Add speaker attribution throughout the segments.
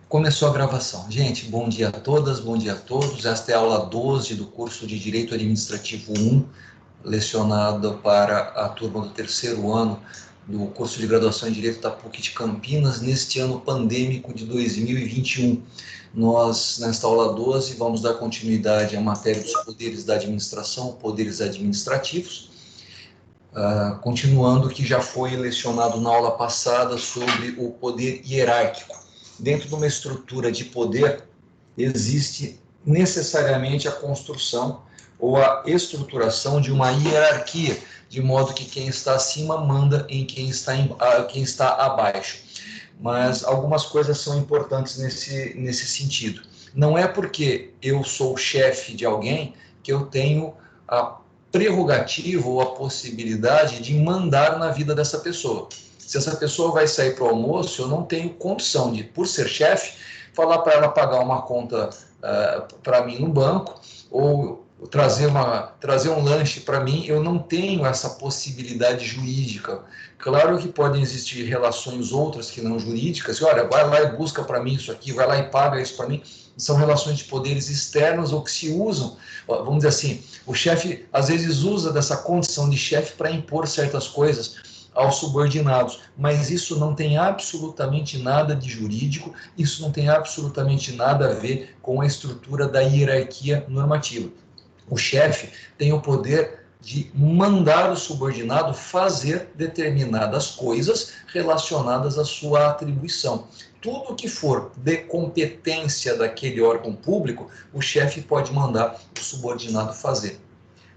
Speaker 1: Começou a gravação. Gente, bom dia a todas, bom dia a todos. Esta é a aula 12 do curso de Direito Administrativo 1, lecionado para a turma do terceiro ano do curso de graduação em Direito da PUC de Campinas, neste ano pandêmico de 2021. Nós, nesta aula 12, vamos dar continuidade à matéria dos poderes da administração, poderes administrativos, continuando o que já foi lecionado na aula passada sobre o poder hierárquico. Dentro de uma estrutura de poder, existe necessariamente a construção ou a estruturação de uma hierarquia, de modo que quem está acima manda em quem está abaixo. Mas algumas coisas são importantes nesse sentido. Não é porque eu sou chefe de alguém que eu tenho a prerrogativa ou a possibilidade de mandar na vida dessa pessoa. Se essa pessoa vai sair para o almoço, eu não tenho condição de, por ser chefe, falar para ela pagar uma conta para mim no banco ou trazer um lanche para mim. Eu não tenho essa possibilidade jurídica. Claro que podem existir relações outras que não jurídicas. Olha, vai lá e busca para mim isso aqui, vai lá e paga isso para mim. São relações de poderes externos ou que se usam, vamos dizer assim, o chefe às vezes usa dessa condição de chefe para impor certas coisas aos subordinados, mas isso não tem absolutamente nada de jurídico, isso não tem absolutamente nada a ver com a estrutura da hierarquia normativa. O chefe tem o poder de mandar o subordinado fazer determinadas coisas relacionadas à sua atribuição. Tudo que for de competência daquele órgão público, o chefe pode mandar o subordinado fazer.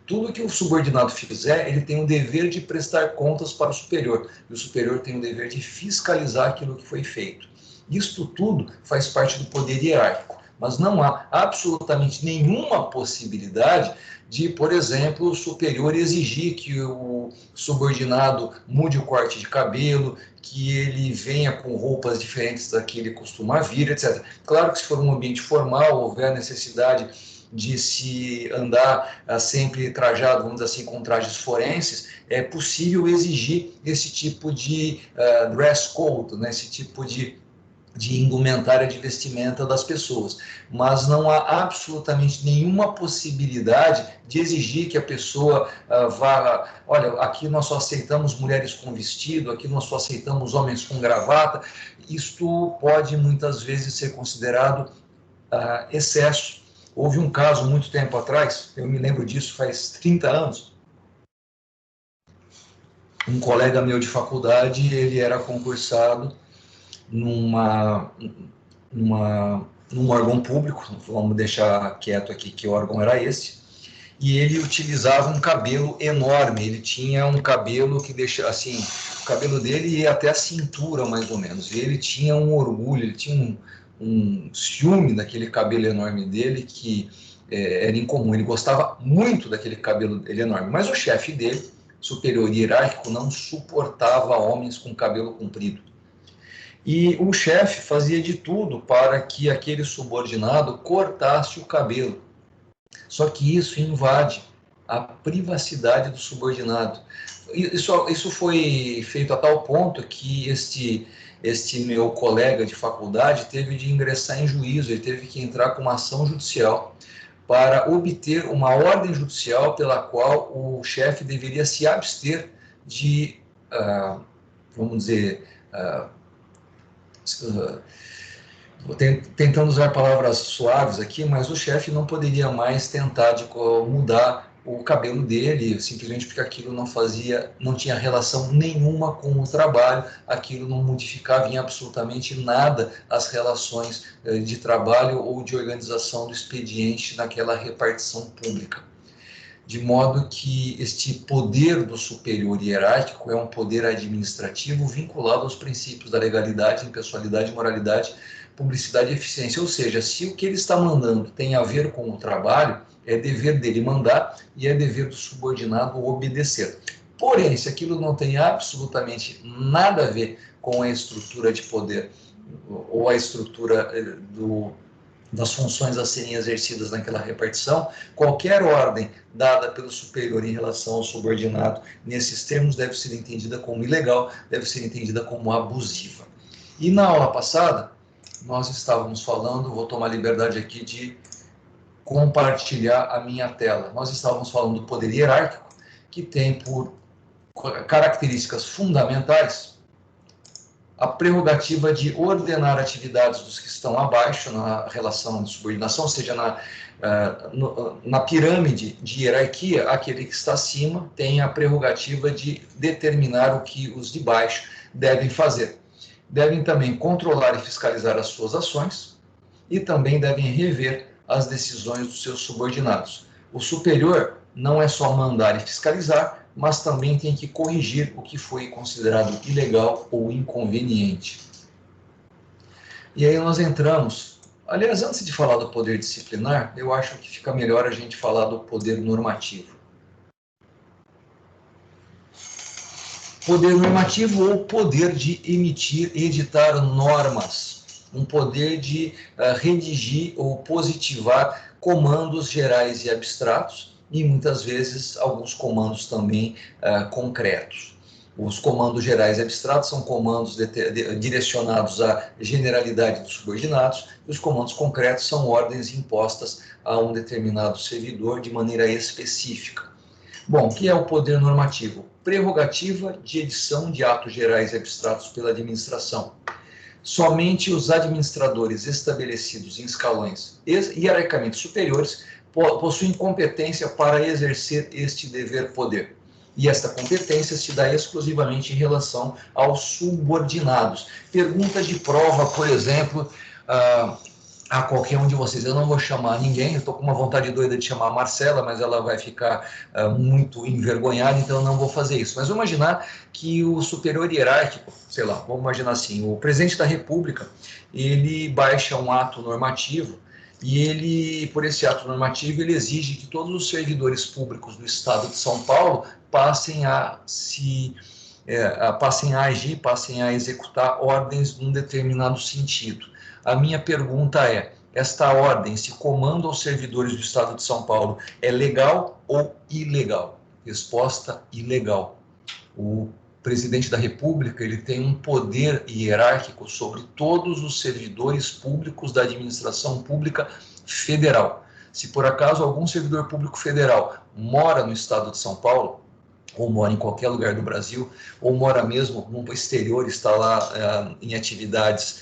Speaker 1: Tudo que o subordinado fizer, ele tem o dever de prestar contas para o superior, e o superior tem o dever de fiscalizar aquilo que foi feito. Isto tudo faz parte do poder hierárquico, mas não há absolutamente nenhuma possibilidade de, por exemplo, o superior exigir que o subordinado mude o corte de cabelo, que ele venha com roupas diferentes da que ele costuma vir, etc. Claro que se for um ambiente formal, houver necessidade de se andar sempre trajado, vamos dizer assim, com trajes forenses, é possível exigir esse tipo de dress code, né, esse tipo de indumentária de vestimenta das pessoas, mas não há absolutamente nenhuma possibilidade de exigir que a pessoa vá, olha, aqui nós só aceitamos mulheres com vestido, aqui nós só aceitamos homens com gravata. Isto pode muitas vezes ser considerado excesso. Houve um caso muito tempo atrás, eu me lembro disso faz 30 anos, um colega meu de faculdade, ele era concursado num órgão público, vamos deixar quieto aqui que órgão era esse, e ele utilizava um cabelo enorme, ele tinha um cabelo que deixa assim, o cabelo dele ia até a cintura mais ou menos, e ele tinha um orgulho, ele tinha um ciúme daquele cabelo enorme dele que era incomum, ele gostava muito daquele cabelo dele enorme, mas o chefe dele, superior hierárquico, não suportava homens com cabelo comprido. E o chefe fazia de tudo para que aquele subordinado cortasse o cabelo. Só que isso invade a privacidade do subordinado. Isso foi feito a tal ponto que este meu colega de faculdade teve de ingressar em juízo, ele teve que entrar com uma ação judicial para obter uma ordem judicial pela qual o chefe deveria se abster de, vamos dizer, tentando usar palavras suaves aqui, mas o chefe não poderia mais tentar de mudar o cabelo dele, simplesmente porque aquilo não tinha relação nenhuma com o trabalho, aquilo não modificava em absolutamente nada as relações de trabalho ou de organização do expediente naquela repartição pública. De modo que este poder do superior hierárquico é um poder administrativo vinculado aos princípios da legalidade, impessoalidade, moralidade, publicidade e eficiência. Ou seja, se o que ele está mandando tem a ver com o trabalho, é dever dele mandar e é dever do subordinado obedecer. Porém, se aquilo não tem absolutamente nada a ver com a estrutura de poder ou a estrutura das funções a serem exercidas naquela repartição, qualquer ordem dada pelo superior em relação ao subordinado, nesses termos, deve ser entendida como ilegal, deve ser entendida como abusiva. E na aula passada, nós estávamos falando, vou tomar liberdade aqui de compartilhar a minha tela. Nós estávamos falando do poder hierárquico, que tem por características fundamentais a prerrogativa de ordenar atividades dos que estão abaixo na relação de subordinação, ou seja, na pirâmide de hierarquia, aquele que está acima tem a prerrogativa de determinar o que os de baixo devem fazer. Devem também controlar e fiscalizar as suas ações e também devem rever as decisões dos seus subordinados. O superior não é só mandar e fiscalizar, mas também tem que corrigir o que foi considerado ilegal ou inconveniente. E aí nós entramos, aliás, antes de falar do poder disciplinar, eu acho que fica melhor a gente falar do poder normativo. Poder normativo ou poder de emitir e editar normas, um poder de redigir ou positivar comandos gerais e abstratos, e muitas vezes alguns comandos também concretos. Os comandos gerais e abstratos são comandos direcionados à generalidade dos subordinados, e os comandos concretos são ordens impostas a um determinado servidor de maneira específica. Bom, o que é o poder normativo? Prerrogativa de edição de atos gerais e abstratos pela administração. Somente os administradores estabelecidos em escalões hierarquicamente superiores possuem competência para exercer este dever-poder. E esta competência se dá exclusivamente em relação aos subordinados. Pergunta de prova, por exemplo, a qualquer um de vocês. Eu não vou chamar ninguém, eu estou com uma vontade doida de chamar a Marcela, mas ela vai ficar muito envergonhada, então eu não vou fazer isso. Mas vamos imaginar que o superior hierárquico, sei lá, vamos imaginar assim, o presidente da República, ele baixa um ato normativo, e ele, por esse ato normativo, ele exige que todos os servidores públicos do Estado de São Paulo passem a agir, passem a executar ordens num determinado sentido. A minha pergunta é, esta ordem, esse comando aos servidores do Estado de São Paulo, é legal ou ilegal? Resposta, ilegal. O presidente da República, ele tem um poder hierárquico sobre todos os servidores públicos da administração pública federal. Se por acaso algum servidor público federal mora no estado de São Paulo, ou mora em qualquer lugar do Brasil, ou mora mesmo no exterior, está lá em atividades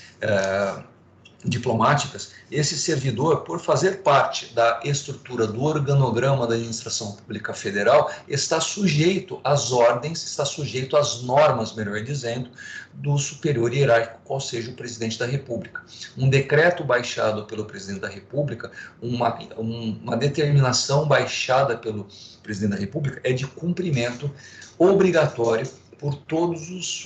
Speaker 1: diplomáticas, esse servidor, por fazer parte da estrutura do organograma da administração pública federal, está sujeito às ordens, está sujeito às normas, melhor dizendo, do superior hierárquico, qual seja o presidente da República. Um decreto baixado pelo presidente da República, uma determinação baixada pelo presidente da República é de cumprimento obrigatório por todos os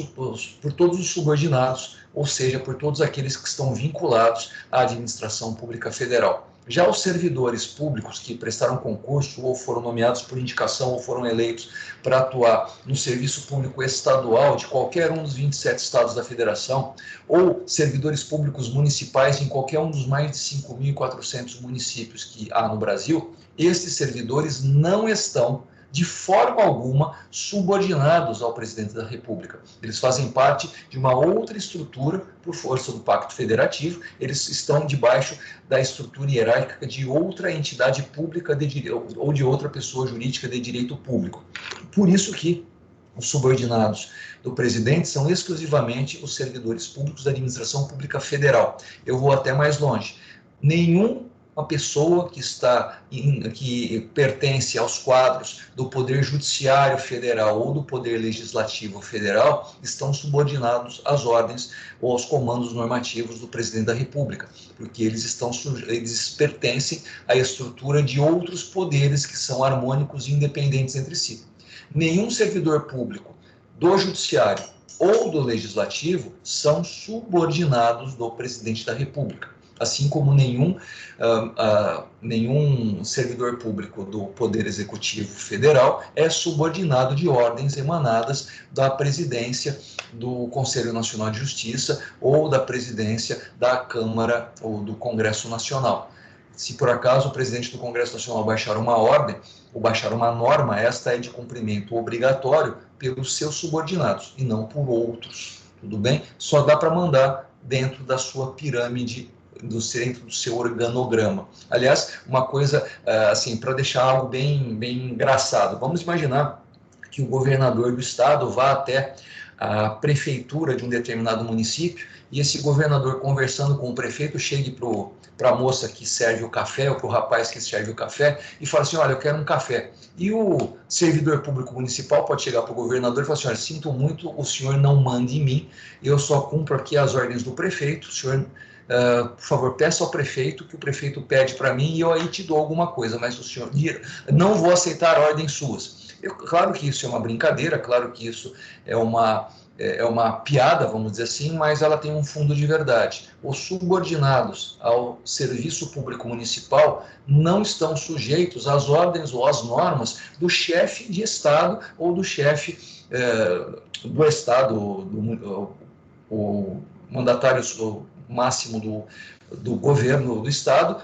Speaker 1: subordinados, ou seja, por todos aqueles que estão vinculados à administração pública federal. Já os servidores públicos que prestaram concurso ou foram nomeados por indicação ou foram eleitos para atuar no serviço público estadual de qualquer um dos 27 estados da federação, ou servidores públicos municipais em qualquer um dos mais de 5.400 municípios que há no Brasil, esses servidores não estão de forma alguma subordinados ao presidente da República. Eles fazem parte de uma outra estrutura por força do Pacto Federativo, eles estão debaixo da estrutura hierárquica de outra entidade pública ou de outra pessoa jurídica de direito público. Por isso que os subordinados do presidente são exclusivamente os servidores públicos da administração pública federal. Eu vou até mais longe. Uma pessoa que pertence aos quadros do Poder Judiciário Federal ou do Poder Legislativo Federal estão subordinados às ordens ou aos comandos normativos do presidente da República, porque eles pertencem à estrutura de outros poderes que são harmônicos e independentes entre si. Nenhum servidor público do Judiciário ou do Legislativo são subordinados do presidente da República. Assim como nenhum servidor público do Poder Executivo Federal é subordinado de ordens emanadas da presidência do Conselho Nacional de Justiça ou da presidência da Câmara ou do Congresso Nacional. Se por acaso o presidente do Congresso Nacional baixar uma ordem ou baixar uma norma, esta é de cumprimento obrigatório pelos seus subordinados e não por outros. tudo bem? Só dá para mandar dentro da sua pirâmide, dentro do seu organograma. Aliás, uma coisa, assim, para deixar algo bem engraçado, vamos imaginar que o governador do estado vá até a prefeitura de um determinado município e esse governador, conversando com o prefeito, chegue para a moça que serve o café ou para o rapaz que serve o café e fala assim, olha, eu quero um café. E o servidor público municipal pode chegar para o governador e falar assim, olha, sinto muito, o senhor não manda em mim, eu só cumpro aqui as ordens do prefeito, o senhor, por favor, peça ao prefeito, que o prefeito pede para mim e eu aí te dou alguma coisa, mas o senhor, não vou aceitar ordens suas. Claro que isso é uma brincadeira, claro que isso é uma piada, vamos dizer assim, mas ela tem um fundo de verdade. Os subordinados ao serviço público municipal não estão sujeitos às ordens ou às normas do chefe de Estado ou do chefe do Estado, o mandatário máximo do governo do Estado,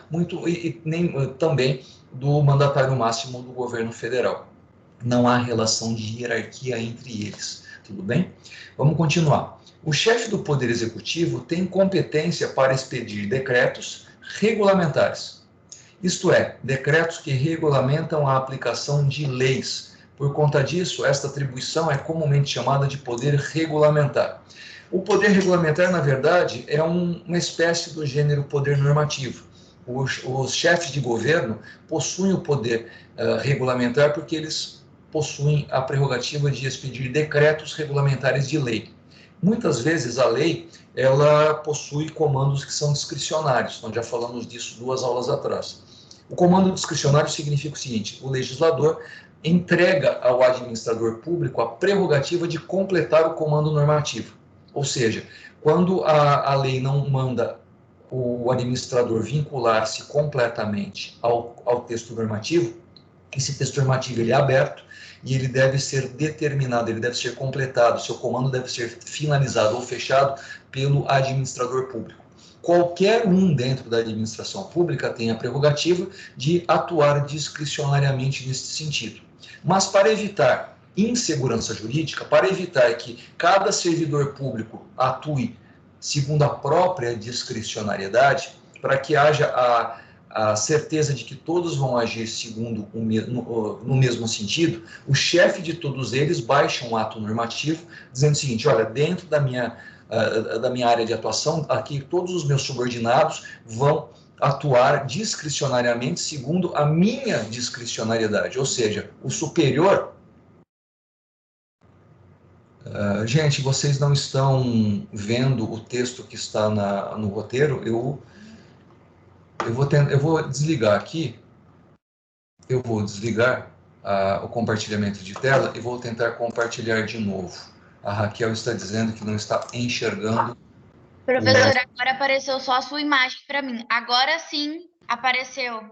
Speaker 1: nem também do mandatário máximo do governo federal. Não há relação de hierarquia entre eles, tudo bem? Vamos continuar. O chefe do Poder Executivo tem competência para expedir decretos regulamentares, isto é, decretos que regulamentam a aplicação de leis. Por conta disso, esta atribuição é comumente chamada de poder regulamentar. O poder regulamentar, na verdade, é uma espécie do gênero poder normativo. Os chefes de governo possuem o poder regulamentar porque eles possuem a prerrogativa de expedir decretos regulamentares de lei. Muitas vezes a lei, ela possui comandos que são discricionários, nós já falamos disso 2 aulas atrás. O comando discricionário significa o seguinte, o legislador entrega ao administrador público a prerrogativa de completar o comando normativo. Ou seja, quando a lei não manda o administrador vincular-se completamente ao texto normativo, esse texto normativo ele é aberto e ele deve ser determinado, ele deve ser completado, seu comando deve ser finalizado ou fechado pelo administrador público. Qualquer um dentro da administração pública tem a prerrogativa de atuar discricionariamente nesse sentido. Mas para evitar insegurança jurídica, para evitar que cada servidor público atue segundo a própria discricionariedade, para que haja a certeza de que todos vão agir segundo no mesmo sentido, o chefe de todos eles baixa um ato normativo dizendo o seguinte, olha, dentro da minha área de atuação, aqui todos os meus subordinados vão atuar discricionariamente segundo a minha discricionariedade, ou seja, o superior... gente, vocês não estão vendo o texto que está no roteiro, eu vou desligar aqui, eu vou desligar o compartilhamento de tela e vou tentar compartilhar de novo. A Raquel está dizendo que não está enxergando.
Speaker 2: Professor, agora apareceu só a sua imagem para mim. Agora sim apareceu.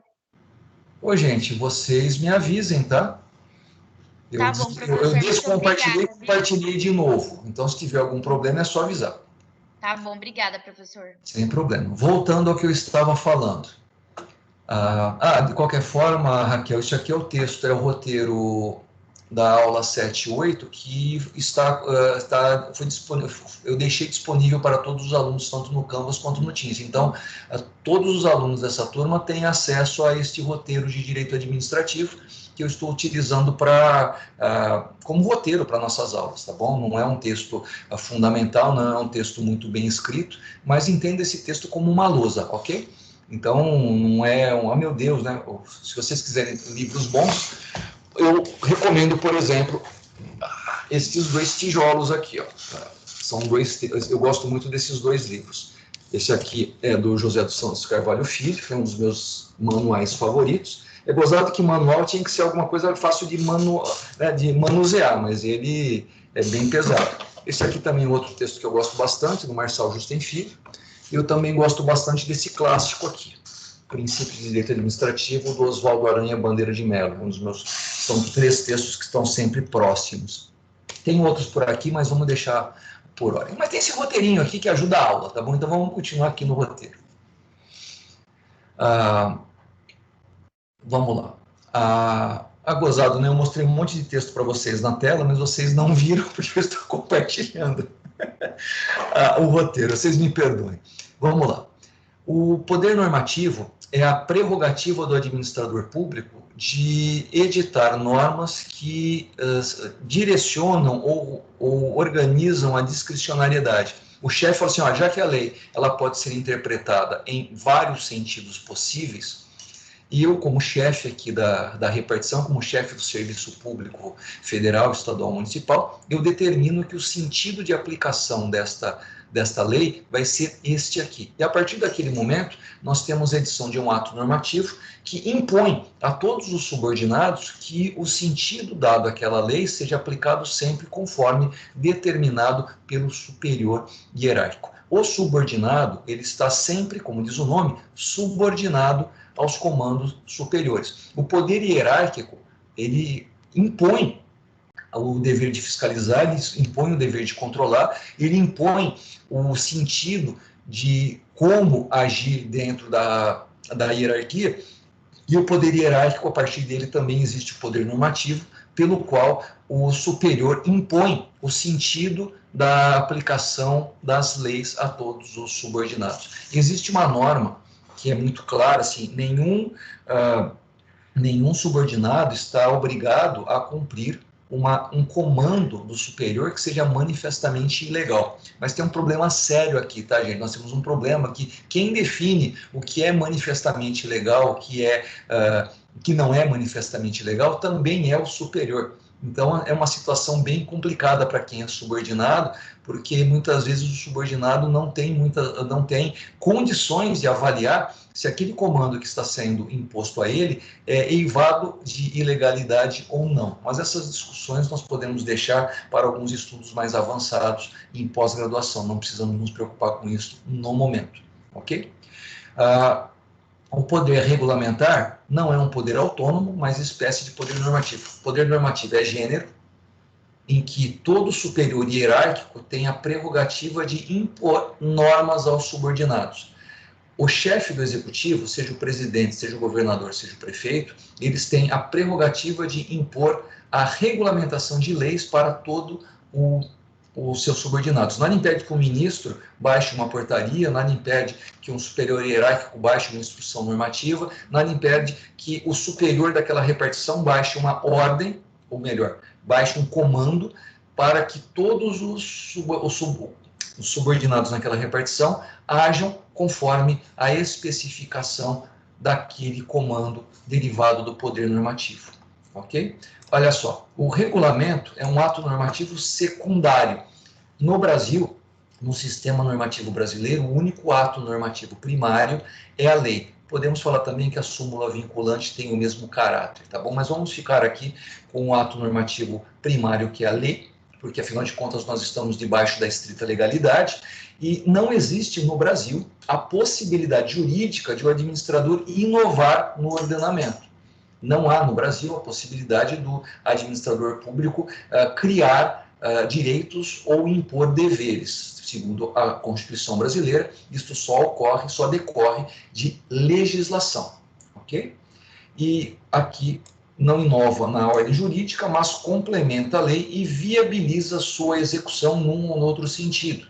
Speaker 1: Ô, gente, vocês me avisem, tá?
Speaker 2: Tá bom, professor.
Speaker 1: Eu descompartilhei e compartilhei de novo. Então, se tiver algum problema, é só avisar.
Speaker 2: Tá bom, obrigada, professor.
Speaker 1: Sem problema. Voltando ao que eu estava falando. De qualquer forma, Raquel, isso aqui é o texto, é o roteiro da aula 7 e 8, que foi disponível, eu deixei disponível para todos os alunos, tanto no Canvas quanto no Teams. Então, todos os alunos dessa turma têm acesso a este roteiro de direito administrativo, que eu estou utilizando como roteiro para nossas aulas, tá bom? Não é um texto fundamental, não é um texto muito bem escrito, mas entenda esse texto como uma lousa, ok? Então, não é meu Deus, né? Se vocês quiserem livros bons, eu recomendo, por exemplo, esses 2 tijolos aqui, ó. São 2, eu gosto muito desses 2 livros. Esse aqui é do José dos Santos Carvalho Filho, que é um dos meus manuais favoritos. É gozado que manual tinha que ser alguma coisa fácil de manusear, mas ele é bem pesado. Esse aqui também é outro texto que eu gosto bastante, do Marçal Justem Filho. Eu também gosto bastante desse clássico aqui, Princípios de Direito Administrativo, do Oswaldo Aranha Bandeira de Mello. São 3 textos que estão sempre próximos. Tem outros por aqui, mas vamos deixar por hora. Mas tem esse roteirinho aqui que ajuda a aula, tá bom? Então vamos continuar aqui no roteiro. Vamos lá. Gozado, né? Eu mostrei um monte de texto para vocês na tela, mas vocês não viram porque eu estou compartilhando. O roteiro, vocês me perdoem. Vamos lá. O poder normativo é a prerrogativa do administrador público de editar normas que direcionam ou organizam a discricionariedade. O chefe fala assim, ó, já que a lei ela pode ser interpretada em vários sentidos possíveis, e eu, como chefe aqui da repartição, como chefe do Serviço Público Federal, Estadual, Municipal, eu determino que o sentido de aplicação desta lei vai ser este aqui. E a partir daquele momento, nós temos a edição de um ato normativo que impõe a todos os subordinados que o sentido dado àquela lei seja aplicado sempre conforme determinado pelo superior hierárquico. O subordinado, ele está sempre, como diz o nome, subordinado aos comandos superiores. O poder hierárquico, ele impõe o dever de fiscalizar, ele impõe o dever de controlar, ele impõe o sentido de como agir dentro da hierarquia, e o poder hierárquico, a partir dele também existe o poder normativo, pelo qual o superior impõe o sentido da aplicação das leis a todos os subordinados. Existe uma norma que é muito clara, assim, nenhum subordinado está obrigado a cumprir um comando do superior que seja manifestamente ilegal. Mas tem um problema sério aqui, tá, gente? Nós temos um problema que quem define o que é manifestamente ilegal, que não é manifestamente ilegal, também é o superior. Então, é uma situação bem complicada para quem é subordinado, porque muitas vezes o subordinado não tem condições de avaliar se aquele comando que está sendo imposto a ele é eivado de ilegalidade ou não. Mas essas discussões nós podemos deixar para alguns estudos mais avançados em pós-graduação, não precisamos nos preocupar com isso no momento, ok? O poder regulamentar não é um poder autônomo, mas espécie de poder normativo. O poder normativo é gênero, em que todo superior hierárquico tem a prerrogativa de impor normas aos subordinados. O chefe do executivo, seja o presidente, seja o governador, seja o prefeito, eles têm a prerrogativa de impor a regulamentação de leis para todo os seus subordinados. Nada impede que o ministro baixe uma portaria, nada impede que um superior hierárquico baixe uma instrução normativa, nada impede que o superior daquela repartição baixe uma ordem, ou melhor, baixe um comando para que todos os subordinados naquela repartição ajam conforme a especificação daquele comando derivado do poder normativo, ok? Olha só, o regulamento é um ato normativo secundário. No Brasil, no sistema normativo brasileiro, o único ato normativo primário é a lei. Podemos falar também que a súmula vinculante tem o mesmo caráter, tá bom? Mas vamos ficar aqui com o ato normativo primário, que é a lei, porque, afinal de contas, nós estamos debaixo da estrita legalidade, e não existe no Brasil a possibilidade jurídica de o administrador inovar no ordenamento. Não há no Brasil a possibilidade do administrador público criar direitos ou impor deveres. Segundo a Constituição brasileira, isto só decorre de legislação, ok? E aqui não inova na ordem jurídica, mas complementa a lei e viabiliza sua execução num ou outro sentido.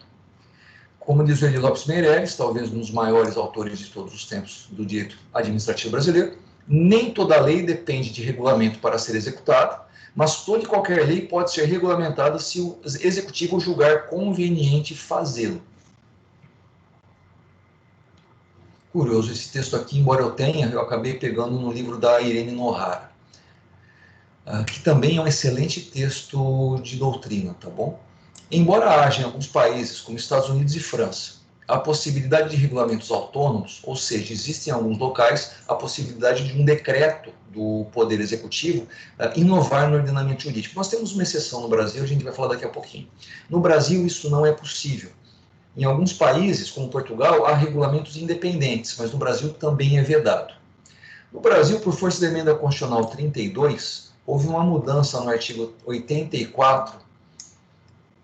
Speaker 1: Como diz o Eli Lopes Meireles, talvez um dos maiores autores de todos os tempos do direito administrativo brasileiro, nem toda lei depende de regulamento para ser executada, mas toda e qualquer lei pode ser regulamentada se o executivo julgar conveniente fazê-lo. Curioso esse texto aqui, embora eu acabei pegando no livro da Irene Nohara, que também é um excelente texto de doutrina, tá bom? Embora haja em alguns países, como Estados Unidos e França, a possibilidade de regulamentos autônomos, ou seja, existe em alguns locais a possibilidade de um decreto do Poder Executivo inovar no ordenamento jurídico. Nós temos uma exceção no Brasil, a gente vai falar daqui a pouquinho. No Brasil, isso não é possível. Em alguns países, como Portugal, há regulamentos independentes, mas no Brasil também é vedado. No Brasil, por força da emenda constitucional 32, houve uma mudança no artigo 84,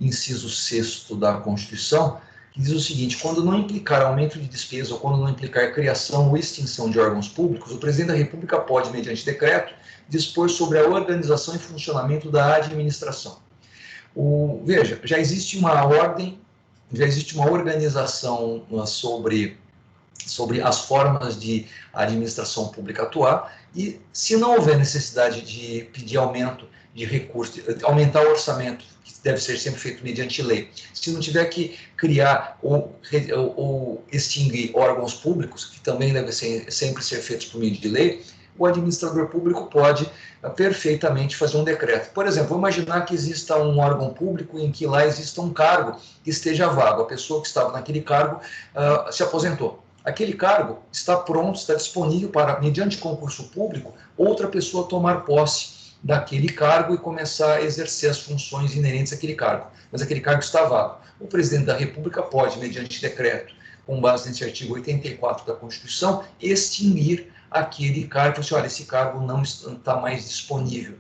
Speaker 1: inciso 6º da Constituição, que diz o seguinte: quando não implicar aumento de despesa ou quando não implicar criação ou extinção de órgãos públicos, o presidente da República pode, mediante decreto, dispor sobre a organização e funcionamento da administração. Veja, já existe uma ordem, já existe uma organização sobre as formas de a administração pública atuar, e se não houver necessidade de pedir aumento de recursos, aumentar o orçamento, que deve ser sempre feito mediante lei, se não tiver que criar ou extinguir órgãos públicos, que também devem sempre ser feitos por meio de lei, o administrador público pode perfeitamente fazer um decreto. Por exemplo, vamos imaginar que exista um órgão público em que lá exista um cargo que esteja vago, a pessoa que estava naquele cargo se aposentou. Aquele cargo está pronto, está disponível para, mediante concurso público, outra pessoa tomar posse daquele cargo e começar a exercer as funções inerentes àquele cargo. Mas aquele cargo está vago. O presidente da República pode, mediante decreto, com base nesse artigo 84 da Constituição, extinguir aquele cargo. Assim, olha, esse cargo não está mais disponível.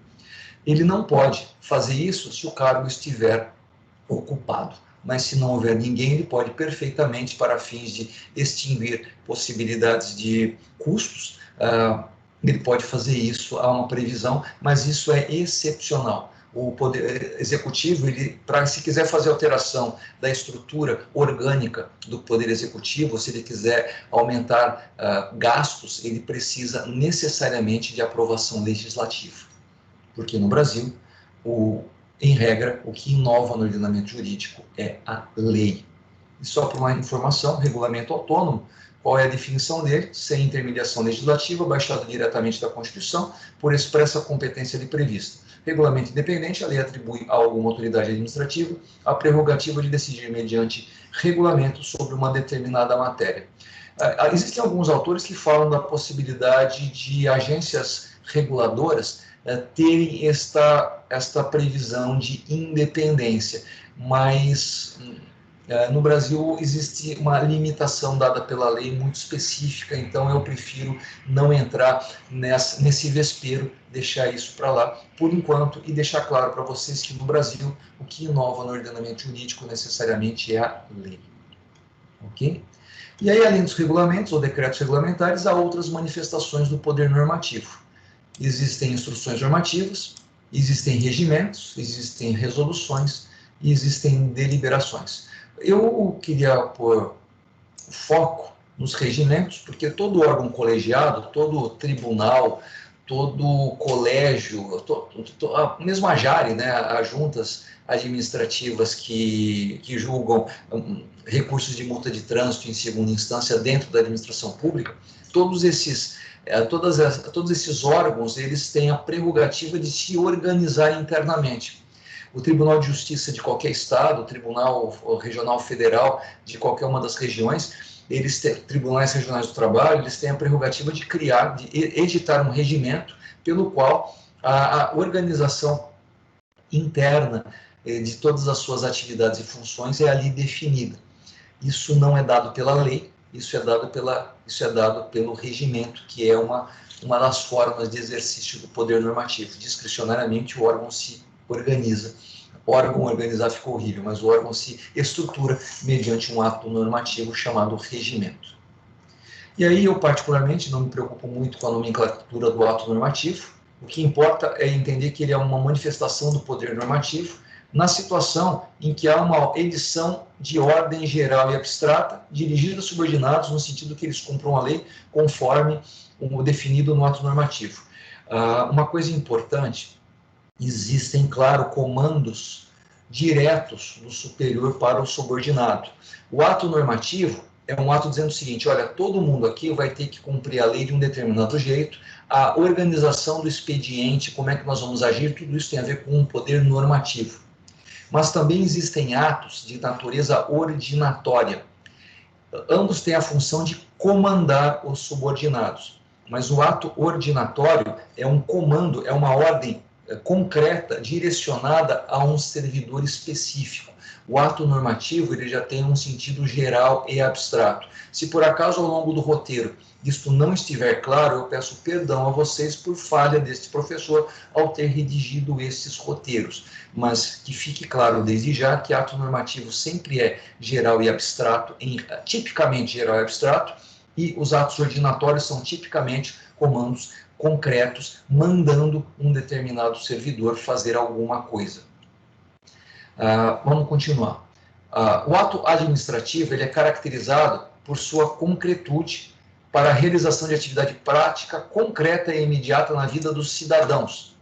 Speaker 1: Ele não pode fazer isso se o cargo estiver ocupado. Mas se não houver ninguém, ele pode perfeitamente, para fins de extinguir possibilidades de custos, ele pode fazer isso, há uma previsão, mas isso é excepcional. O Poder Executivo, se quiser fazer alteração da estrutura orgânica do Poder Executivo, se ele quiser aumentar gastos, ele precisa necessariamente de aprovação legislativa. Porque no Brasil, em regra, o que inova no ordenamento jurídico é a lei. E só por uma informação, regulamento autônomo, qual é a definição dele? Sem intermediação legislativa, baixado diretamente da Constituição, por expressa competência lhe prevista. Regulamento independente, a lei atribui a alguma autoridade administrativa a prerrogativa de decidir mediante regulamento sobre uma determinada matéria. Existem alguns autores que falam da possibilidade de agências reguladoras terem esta previsão de independência, mas no Brasil existe uma limitação dada pela lei muito específica, então eu prefiro não entrar nesse vespeiro, deixar isso para lá por enquanto e deixar claro para vocês que no Brasil o que inova no ordenamento jurídico necessariamente é a lei. Ok? E aí, além dos regulamentos ou decretos regulamentares, há outras manifestações do poder normativo. Existem instruções normativas, existem regimentos, existem resoluções e existem deliberações. Eu queria pôr foco nos regimentos, porque todo órgão colegiado, todo tribunal, todo colégio, mesmo a JARE, né, as juntas administrativas que julgam recursos de multa de trânsito em segunda instância dentro da administração pública, todos esses órgãos, eles têm a prerrogativa de se organizar internamente. O Tribunal de Justiça de qualquer estado, o Tribunal Regional Federal de qualquer uma das regiões, tribunais regionais do trabalho, eles têm a prerrogativa de editar um regimento pelo qual a organização interna de todas as suas atividades e funções é ali definida. Isso não é dado pela lei, isso é dado pelo regimento, que é uma das formas de exercício do poder normativo. Discricionariamente, o órgão se organiza. O órgão organizar ficou horrível, mas o órgão se estrutura mediante um ato normativo chamado regimento. E aí eu, particularmente, não me preocupo muito com a nomenclatura do ato normativo. O que importa é entender que ele é uma manifestação do poder normativo na situação em que há uma edição de ordem geral e abstrata dirigida a subordinados no sentido que eles cumpram a lei conforme o definido no ato normativo. Uma coisa importante, existem, claro, comandos diretos do superior para o subordinado. O ato normativo é um ato dizendo o seguinte: olha, todo mundo aqui vai ter que cumprir a lei de um determinado jeito, a organização do expediente, como é que nós vamos agir, tudo isso tem a ver com um poder normativo. Mas também existem atos de natureza ordinatória. Ambos têm a função de comandar os subordinados, mas o ato ordinatório é um comando, é uma ordem concreta, direcionada a um servidor específico. O ato normativo, ele já tem um sentido geral e abstrato. Se por acaso ao longo do roteiro isto não estiver claro, eu peço perdão a vocês por falha deste professor ao ter redigido esses roteiros, mas que fique claro desde já que ato normativo sempre é geral e abstrato, tipicamente geral e abstrato, e os atos ordinatórios são tipicamente comandos concretos, mandando um determinado servidor fazer alguma coisa. Vamos continuar. O ato administrativo ele é caracterizado por sua concretude para a realização de atividade prática concreta e imediata na vida dos cidadãos.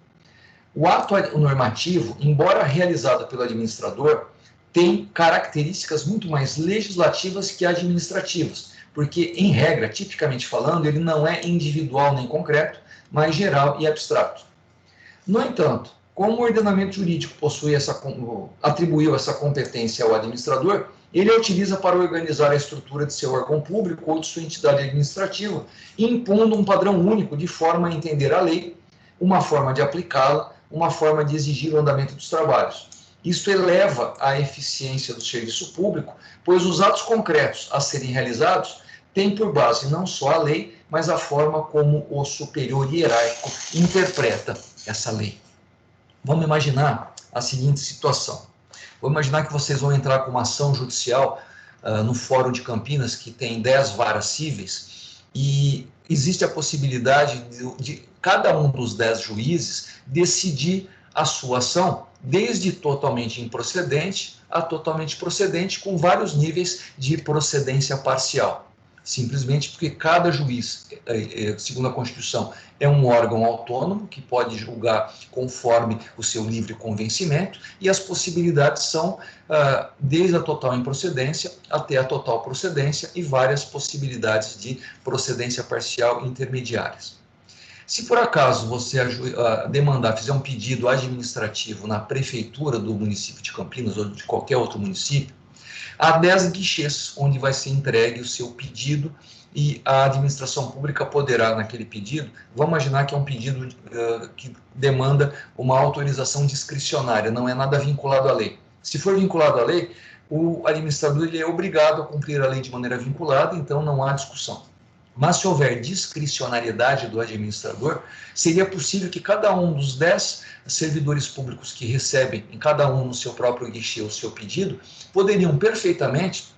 Speaker 1: O ato normativo, embora realizado pelo administrador, tem características muito mais legislativas que administrativas, porque, em regra, tipicamente falando, ele não é individual nem concreto, mas geral e abstrato. No entanto, como o ordenamento jurídico atribuiu essa competência ao administrador, ele a utiliza para organizar a estrutura de seu órgão público ou de sua entidade administrativa, impondo um padrão único de forma a entender a lei, uma forma de aplicá-la, uma forma de exigir o andamento dos trabalhos. Isso eleva a eficiência do serviço público, pois os atos concretos a serem realizados têm por base não só a lei, mas a forma como o superior hierárquico interpreta essa lei. Vamos imaginar a seguinte situação. Vamos imaginar que vocês vão entrar com uma ação judicial no Fórum de Campinas, que tem 10 varas cíveis, e existe a possibilidade de cada um dos 10 juízes decidir a sua ação, desde totalmente improcedente a totalmente procedente, com vários níveis de procedência parcial. Simplesmente porque cada juiz, segundo a Constituição, é um órgão autônomo que pode julgar conforme o seu livre convencimento, e as possibilidades são desde a total improcedência até a total procedência e várias possibilidades de procedência parcial intermediárias. Se por acaso você fizer um pedido administrativo na prefeitura do município de Campinas ou de qualquer outro município, há 10 guichês onde vai ser entregue o seu pedido e a administração pública poderá, naquele pedido, vamos imaginar que é um pedido que demanda uma autorização discricionária, não é nada vinculado à lei. Se for vinculado à lei, o administrador ele é obrigado a cumprir a lei de maneira vinculada, então não há discussão. Mas se houver discricionariedade do administrador, seria possível que cada um dos 10 servidores públicos que recebem, em cada um no seu próprio guichê, o seu pedido, poderiam perfeitamente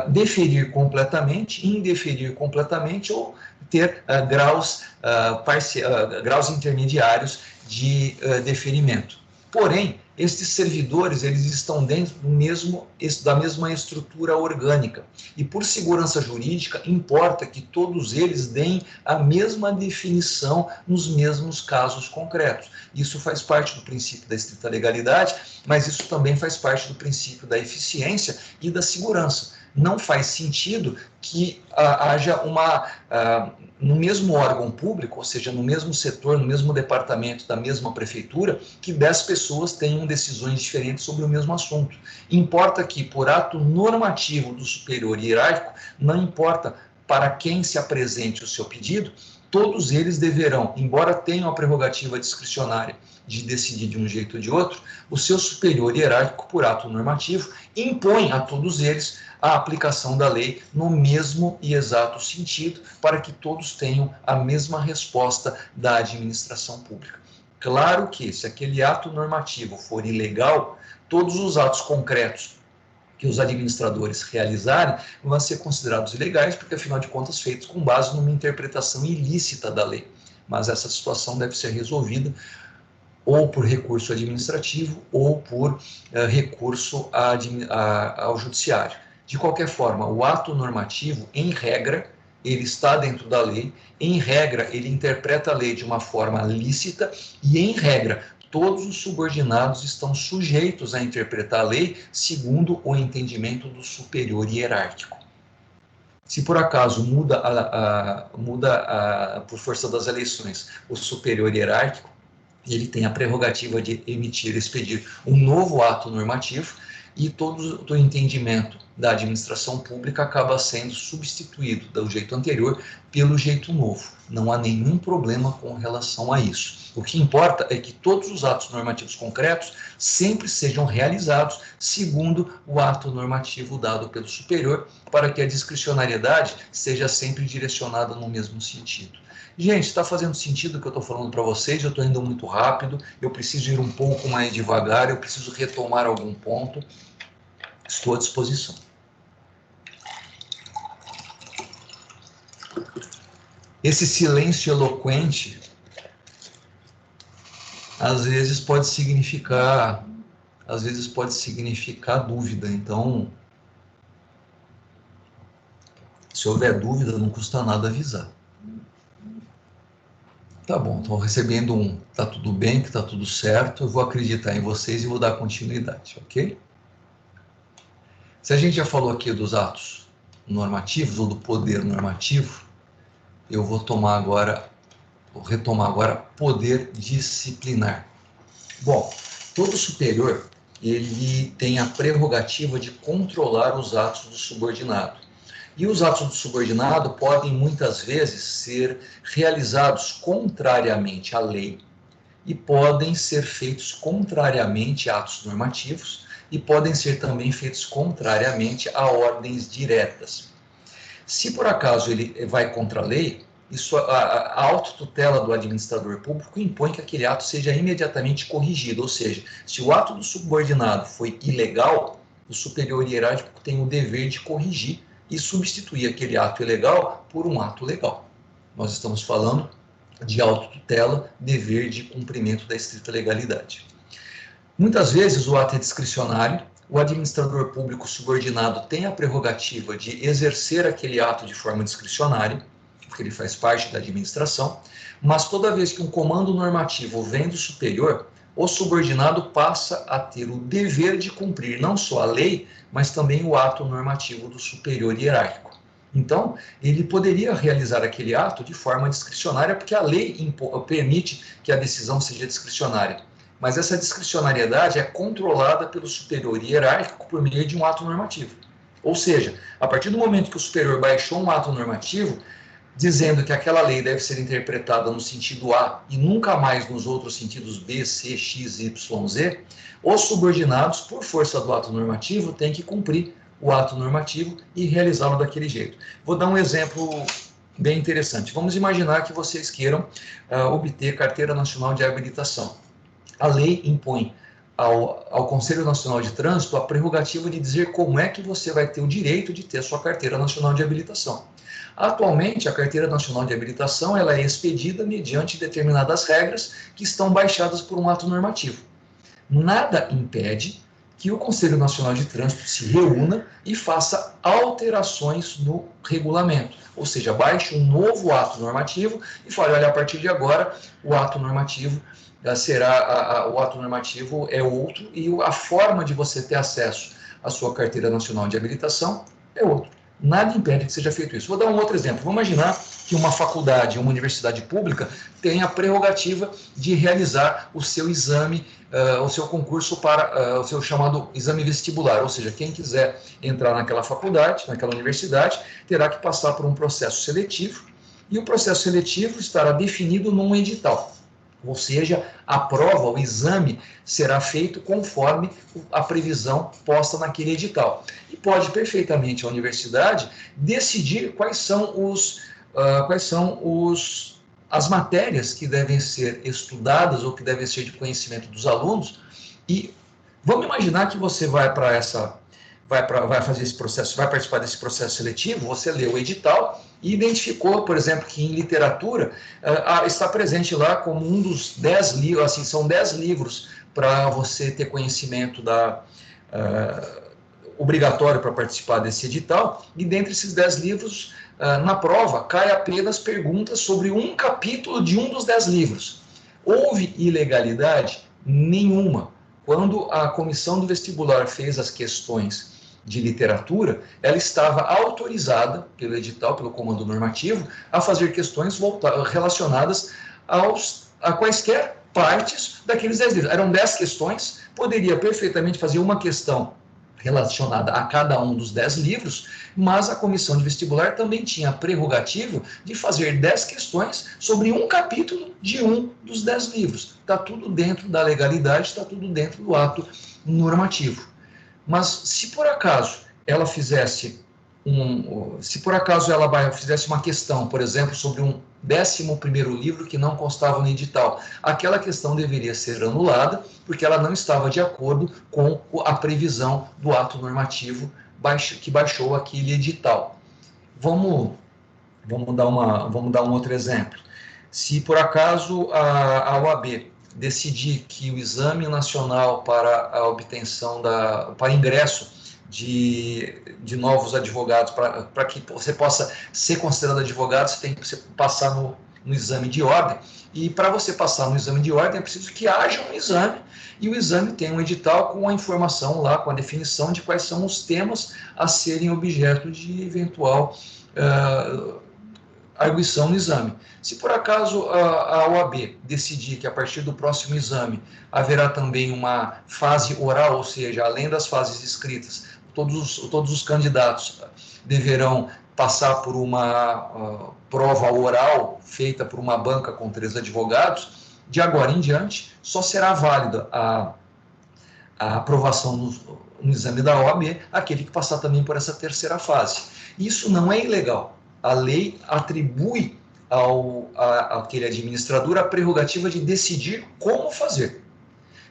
Speaker 1: deferir completamente, indeferir completamente ou ter graus intermediários de deferimento. Porém, estes servidores eles estão dentro da mesma estrutura orgânica e, por segurança jurídica, importa que todos eles deem a mesma definição nos mesmos casos concretos. Isso faz parte do princípio da estrita legalidade, mas isso também faz parte do princípio da eficiência e da segurança. Não faz sentido que haja no mesmo órgão público, ou seja, no mesmo setor, no mesmo departamento da mesma prefeitura, que 10 pessoas tenham decisões diferentes sobre o mesmo assunto. Importa que, por ato normativo do superior hierárquico, não importa para quem se apresente o seu pedido, todos eles deverão, embora tenham a prerrogativa discricionária de decidir de um jeito ou de outro, o seu superior hierárquico, por ato normativo, impõe a todos eles a aplicação da lei no mesmo e exato sentido, para que todos tenham a mesma resposta da administração pública. Claro que, se aquele ato normativo for ilegal, todos os atos concretos que os administradores realizarem vão ser considerados ilegais, porque, afinal de contas, feitos com base numa interpretação ilícita da lei. Mas essa situação deve ser resolvida ou por recurso administrativo ou por recurso ao judiciário. De qualquer forma, o ato normativo, em regra, ele está dentro da lei, em regra, ele interpreta a lei de uma forma lícita e, em regra, todos os subordinados estão sujeitos a interpretar a lei segundo o entendimento do superior hierárquico. Se por acaso muda por força das eleições o superior hierárquico, ele tem a prerrogativa de expedir um novo ato normativo e todo o entendimento da administração pública acaba sendo substituído do jeito anterior pelo jeito novo. Não há nenhum problema com relação a isso. O que importa é que todos os atos normativos concretos sempre sejam realizados segundo o ato normativo dado pelo superior, para que a discricionariedade seja sempre direcionada no mesmo sentido. Gente, está fazendo sentido o que eu estou falando para vocês? Eu estou indo muito rápido, eu preciso ir um pouco mais devagar, eu preciso retomar algum ponto. Estou à disposição. Esse silêncio eloquente, às vezes, pode significar às vezes pode significar dúvida. Então, se houver dúvida, não custa nada avisar. Tá bom, estou recebendo tá tudo bem, que tá tudo certo, eu vou acreditar em vocês e vou dar continuidade, ok? Se a gente já falou aqui dos atos normativos ou do poder normativo, eu vou retomar agora poder disciplinar. Bom, todo superior, ele tem a prerrogativa de controlar os atos do subordinado. E os atos do subordinado podem muitas vezes ser realizados contrariamente à lei e podem ser feitos contrariamente a atos normativos e podem ser também feitos contrariamente a ordens diretas. Se por acaso ele vai contra a lei, a autotutela do administrador público impõe que aquele ato seja imediatamente corrigido, ou seja, se o ato do subordinado foi ilegal, o superior hierárquico tem o dever de corrigir e substituir aquele ato ilegal por um ato legal. Nós estamos falando de autotutela, dever de cumprimento da estrita legalidade. Muitas vezes o ato é discricionário, o administrador público subordinado tem a prerrogativa de exercer aquele ato de forma discricionária, porque ele faz parte da administração, mas toda vez que um comando normativo vem do superior, o subordinado passa a ter o dever de cumprir não só a lei, mas também o ato normativo do superior hierárquico. Então, ele poderia realizar aquele ato de forma discricionária, porque a lei permite que a decisão seja discricionária. Mas essa discricionariedade é controlada pelo superior hierárquico por meio de um ato normativo. Ou seja, a partir do momento que o superior baixou um ato normativo, dizendo que aquela lei deve ser interpretada no sentido A e nunca mais nos outros sentidos B, C, X, Y, Z, os subordinados, por força do ato normativo, têm que cumprir o ato normativo e realizá-lo daquele jeito. Vou dar um exemplo bem interessante. Vamos imaginar que vocês queiram obter carteira nacional de habilitação. A lei impõe ao Conselho Nacional de Trânsito a prerrogativa de dizer como é que você vai ter o direito de ter a sua carteira nacional de habilitação. Atualmente, a carteira nacional de habilitação ela é expedida mediante determinadas regras que estão baixadas por um ato normativo. Nada impede que o Conselho Nacional de Trânsito se reúna e faça alterações no regulamento, ou seja, baixe um novo ato normativo e fale, olha, a partir de agora o ato normativo o ato normativo é outro e a forma de você ter acesso à sua carteira nacional de habilitação é outra. Nada impede que seja feito isso. Vou dar um outro exemplo. Vamos imaginar que uma faculdade, uma universidade pública tem a prerrogativa de realizar o seu exame, o seu concurso para o seu chamado exame vestibular, ou seja, quem quiser entrar naquela faculdade, naquela universidade, terá que passar por um processo seletivo e o processo seletivo estará definido num edital. Ou seja, a prova, o exame, será feito conforme a previsão posta naquele edital. E pode perfeitamente a universidade decidir quais são as matérias que devem ser estudadas ou que devem ser de conhecimento dos alunos. E vamos imaginar que você vai fazer esse processo, vai participar desse processo seletivo, você lê o edital e identificou, por exemplo, que em literatura está presente lá como um dos 10 livros, assim, são 10 livros para você ter conhecimento obrigatório para participar desse edital, e dentre esses 10 livros, na prova, cai apenas perguntas sobre um capítulo de um dos 10 livros. Houve ilegalidade? Nenhuma. Quando a comissão do vestibular fez as questões de literatura, ela estava autorizada pelo edital, pelo comando normativo, a fazer questões relacionadas a quaisquer partes daqueles 10 livros. Eram 10 questões, poderia perfeitamente fazer uma questão relacionada a cada um dos 10 livros, mas a comissão de vestibular também tinha a prerrogativa de fazer 10 questões sobre um capítulo de um dos 10 livros. Está tudo dentro da legalidade, está tudo dentro do ato normativo. Mas se por acaso ela fizesse uma questão, por exemplo, sobre um 11º livro que não constava no edital, aquela questão deveria ser anulada, porque ela não estava de acordo com a previsão do ato normativo que baixou aquele edital. Vamos dar um outro exemplo. Se por acaso a OAB decidir que o Exame Nacional para a obtenção para ingresso de novos advogados, para que você possa ser considerado advogado, você tem que passar no exame de ordem, e para você passar no exame de ordem é preciso que haja um exame, e o exame tem um edital com a informação lá, com a definição de quais são os temas a serem objeto de eventual arguição no exame. Se por acaso a OAB decidir que a partir do próximo exame haverá também uma fase oral, ou seja, além das fases escritas, todos os candidatos deverão passar por uma prova oral feita por uma banca com 3 advogados, de agora em diante só será válida a aprovação no exame da OAB aquele que passar também por essa terceira fase. Isso não é ilegal. A lei atribui àquele administrador a prerrogativa de decidir como fazer.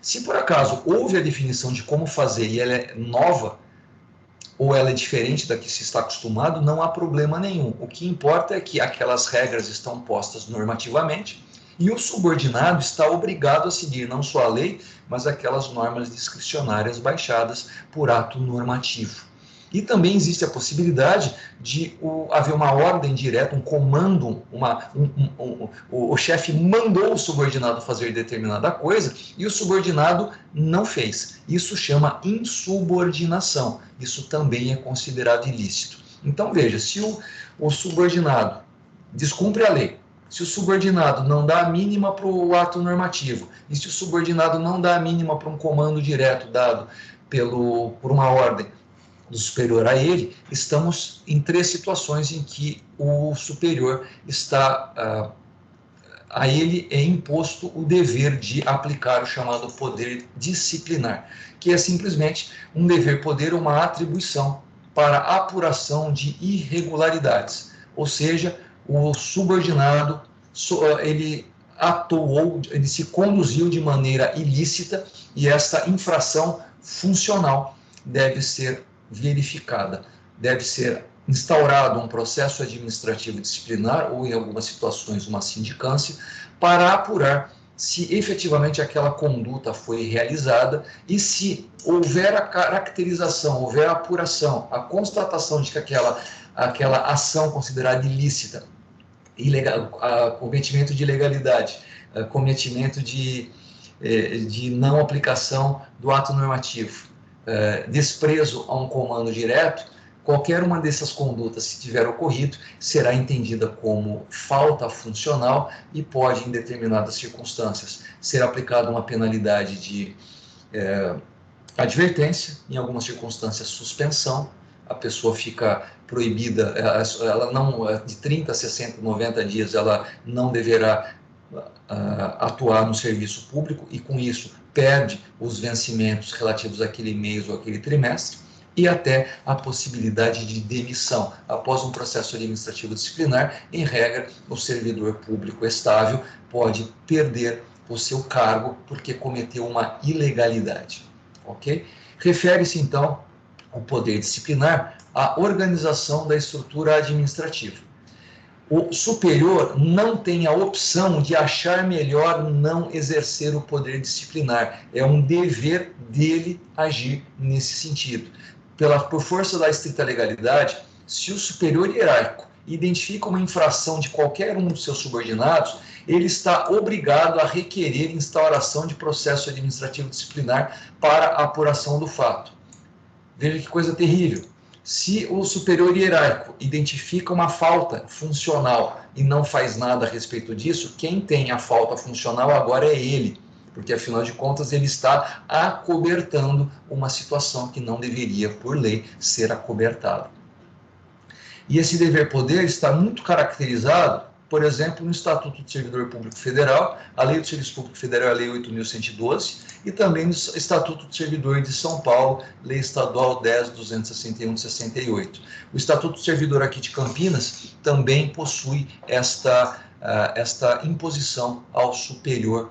Speaker 1: Se por acaso houve a definição de como fazer e ela é nova, ou ela é diferente da que se está acostumado, não há problema nenhum. O que importa é que aquelas regras estão postas normativamente e o subordinado está obrigado a seguir não só a lei, mas aquelas normas discricionárias baixadas por ato normativo. E também existe a possibilidade de haver uma ordem direta, um comando, o chefe mandou o subordinado fazer determinada coisa e o subordinado não fez. Isso chama insubordinação. Isso também é considerado ilícito. Então, veja, se o subordinado descumpre a lei, se o subordinado não dá a mínima para o ato normativo, e se o subordinado não dá a mínima para um comando direto dado por uma ordem do superior a ele, estamos em 3 situações em que o superior está, a ele é imposto o dever de aplicar o chamado poder disciplinar, que é simplesmente um dever-poder, uma atribuição para apuração de irregularidades, ou seja, o subordinado, ele atuou, ele se conduziu de maneira ilícita e essa infração funcional deve ser verificada, deve ser instaurado um processo administrativo disciplinar ou, em algumas situações, uma sindicância, para apurar se efetivamente aquela conduta foi realizada e se houver a caracterização, houver a apuração, a constatação de que aquela ação considerada ilícita, cometimento de ilegalidade, cometimento de não aplicação do ato normativo, desprezo a um comando direto, qualquer uma dessas condutas, se tiver ocorrido, será entendida como falta funcional e pode, em determinadas circunstâncias, ser aplicada uma penalidade de advertência, em algumas circunstâncias suspensão, a pessoa fica proibida, ela não, de 30, 60, 90 dias, ela não deverá atuar no serviço público e, com isso, perde os vencimentos relativos àquele mês ou àquele trimestre e até a possibilidade de demissão. Após um processo administrativo disciplinar, em regra, o servidor público estável pode perder o seu cargo porque cometeu uma ilegalidade. Ok? Refere-se, então, ao poder disciplinar à organização da estrutura administrativa. O superior não tem a opção de achar melhor não exercer o poder disciplinar. É um dever dele agir nesse sentido. Por força da estrita legalidade, se o superior hierárquico identifica uma infração de qualquer um dos seus subordinados, ele está obrigado a requerer instauração de processo administrativo disciplinar para a apuração do fato. Veja que coisa terrível. Se o superior hierárquico identifica uma falta funcional e não faz nada a respeito disso, quem tem a falta funcional agora é ele, porque, afinal de contas, ele está acobertando uma situação que não deveria, por lei, ser acobertada. E esse dever-poder está muito caracterizado, por exemplo, no Estatuto do Servidor Público Federal, a Lei do Serviço Público Federal, a Lei 8.112, e também no Estatuto do Servidor de São Paulo, Lei Estadual 10.261 de 68. O Estatuto do Servidor aqui de Campinas também possui esta imposição ao superior,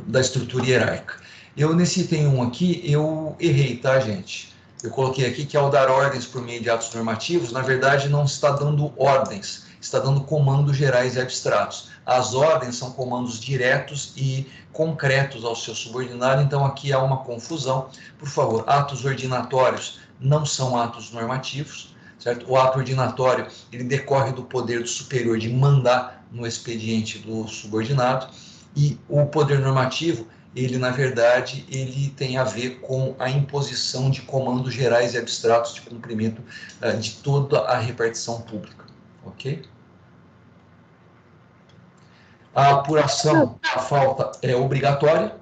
Speaker 1: da estrutura hierárquica. Nesse item 1 aqui, eu errei, tá, gente? Eu coloquei aqui que ao dar ordens por meio de atos normativos, na verdade não está dando ordens, está dando comandos gerais e abstratos. As ordens são comandos diretos e concretos ao seu subordinado, então aqui há uma confusão. Por favor, atos ordinatórios não são atos normativos, certo? O ato ordinatório, ele decorre do poder do superior de mandar no expediente do subordinado, e o poder normativo, ele, na verdade, ele tem a ver com a imposição de comandos gerais e abstratos de cumprimento de toda a repartição pública, ok? A apuração da falta é obrigatória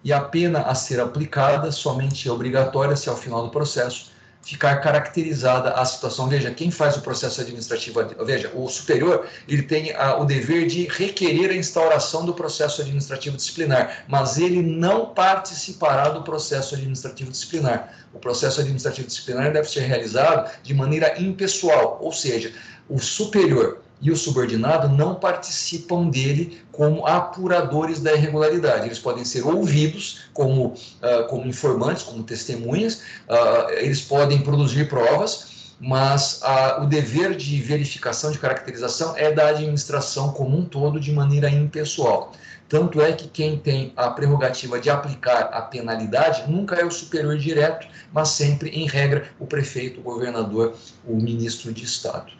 Speaker 1: e a pena a ser aplicada somente é obrigatória se, ao final do processo, ficar caracterizada a situação. Veja, quem faz o processo administrativo, veja, o superior, ele tem o dever de requerer a instauração do processo administrativo disciplinar, mas ele não participará do processo administrativo disciplinar. O processo administrativo disciplinar deve ser realizado de maneira impessoal, ou seja, o superior e o subordinado não participam dele como apuradores da irregularidade. Eles podem ser ouvidos como informantes, como testemunhas, eles podem produzir provas, mas o dever de verificação, de caracterização, é da administração como um todo, de maneira impessoal. Tanto é que quem tem a prerrogativa de aplicar a penalidade nunca é o superior direto, mas sempre, em regra, o prefeito, o governador, o ministro de Estado.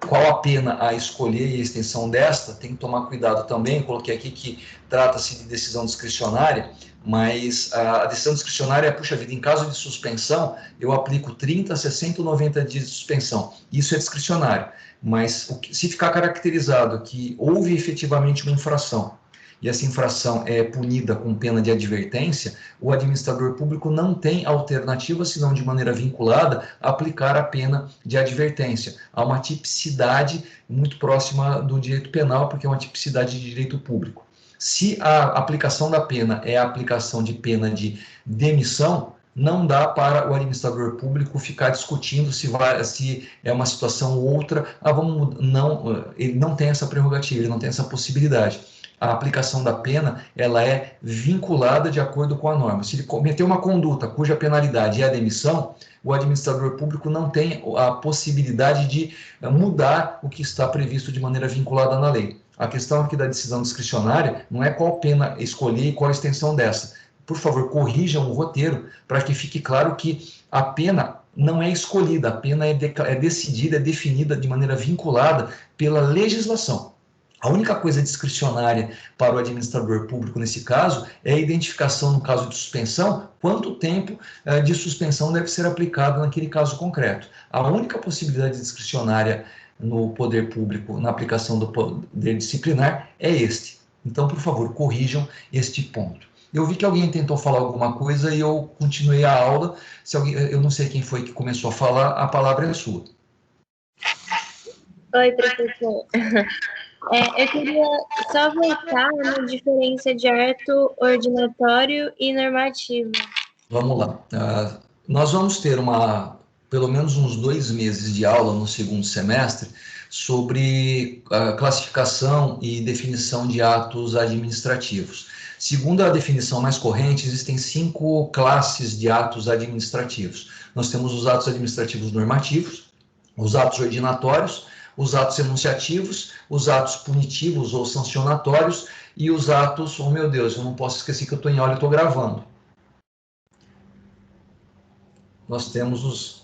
Speaker 1: Qual a pena a escolher e a extensão desta? Tem que tomar cuidado também. Coloquei aqui que trata-se de decisão discricionária, mas a decisão discricionária, puxa vida, em caso de suspensão, eu aplico 30, 60 ou 90 dias de suspensão. Isso é discricionário, mas se ficar caracterizado que houve efetivamente uma infração, e essa infração é punida com pena de advertência, o administrador público não tem alternativa, senão de maneira vinculada, aplicar a pena de advertência. Há uma tipicidade muito próxima do direito penal, porque é uma tipicidade de direito público. Se a aplicação da pena é a aplicação de pena de demissão, não dá para o administrador público ficar discutindo se é uma situação ou outra. Ele não tem essa prerrogativa, ele não tem essa possibilidade. A aplicação da pena, ela é vinculada de acordo com a norma. Se ele cometer uma conduta cuja penalidade é a demissão, o administrador público não tem a possibilidade de mudar o que está previsto de maneira vinculada na lei. A questão aqui da decisão discricionária não é qual pena escolher e qual a extensão dessa. Por favor, corrijam o roteiro para que fique claro que a pena não é escolhida, a pena é decidida, é definida de maneira vinculada pela legislação. A única coisa discricionária para o administrador público nesse caso é a identificação, no caso de suspensão, quanto tempo de suspensão deve ser aplicado naquele caso concreto. A única possibilidade discricionária no poder público, na aplicação do poder disciplinar, é este. Então, por favor, corrijam este ponto. Eu vi que alguém tentou falar alguma coisa e eu continuei a aula. Eu não sei quem foi que começou a falar, a palavra é sua.
Speaker 3: Oi, professor. Eu queria só voltar na diferença de ato ordinatório e normativo.
Speaker 1: Vamos lá. Nós vamos ter pelo menos uns 2 meses de aula no segundo semestre sobre a classificação e definição de atos administrativos. Segundo a definição mais corrente, existem 5 classes de atos administrativos. Nós temos os atos administrativos normativos, os atos ordinatórios, os atos enunciativos, os atos punitivos ou sancionatórios e os atos, oh meu Deus, eu não posso esquecer que eu estou em aula e estou gravando. Nós temos os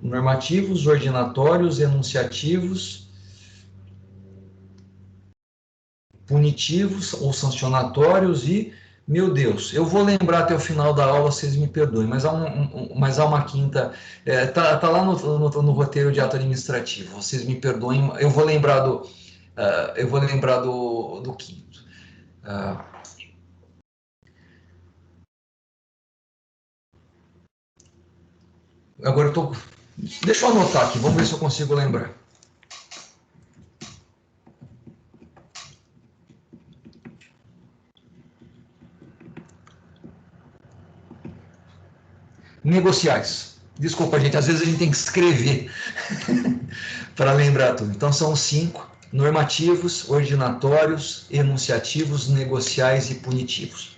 Speaker 1: normativos, ordinatórios, enunciativos, punitivos ou sancionatórios e, meu Deus, eu vou lembrar até o final da aula, vocês me perdoem, mas há uma quinta, tá lá no roteiro de ato administrativo, vocês me perdoem, eu vou lembrar do quinto. Agora deixa eu anotar aqui, vamos ver se eu consigo lembrar. Negociais. Desculpa, gente, às vezes a gente tem que escrever para lembrar tudo. Então, são 5: normativos, ordinatórios, enunciativos, negociais e punitivos.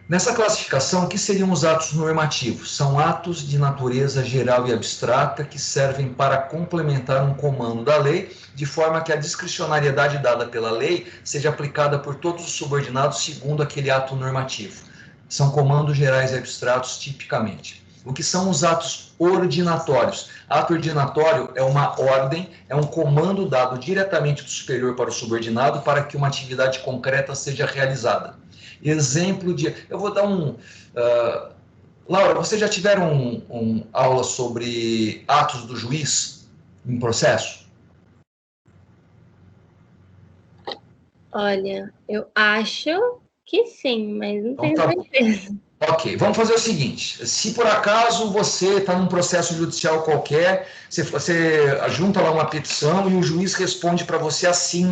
Speaker 1: Nessa classificação, o que seriam os atos normativos? São atos de natureza geral e abstrata que servem para complementar um comando da lei, de forma que a discricionariedade dada pela lei seja aplicada por todos os subordinados segundo aquele ato normativo. São comandos gerais e abstratos, tipicamente. O que são os atos ordinatórios? Ato ordinatório é uma ordem, é um comando dado diretamente do superior para o subordinado para que uma atividade concreta seja realizada. Exemplo de... Eu vou dar um... Laura, vocês já tiveram aula sobre atos do juiz em processo?
Speaker 3: Olha, eu acho que sim, mas não tenho certeza.
Speaker 1: Ok, vamos fazer o seguinte, se por acaso você está num processo judicial qualquer, você junta lá uma petição e o juiz responde para você assim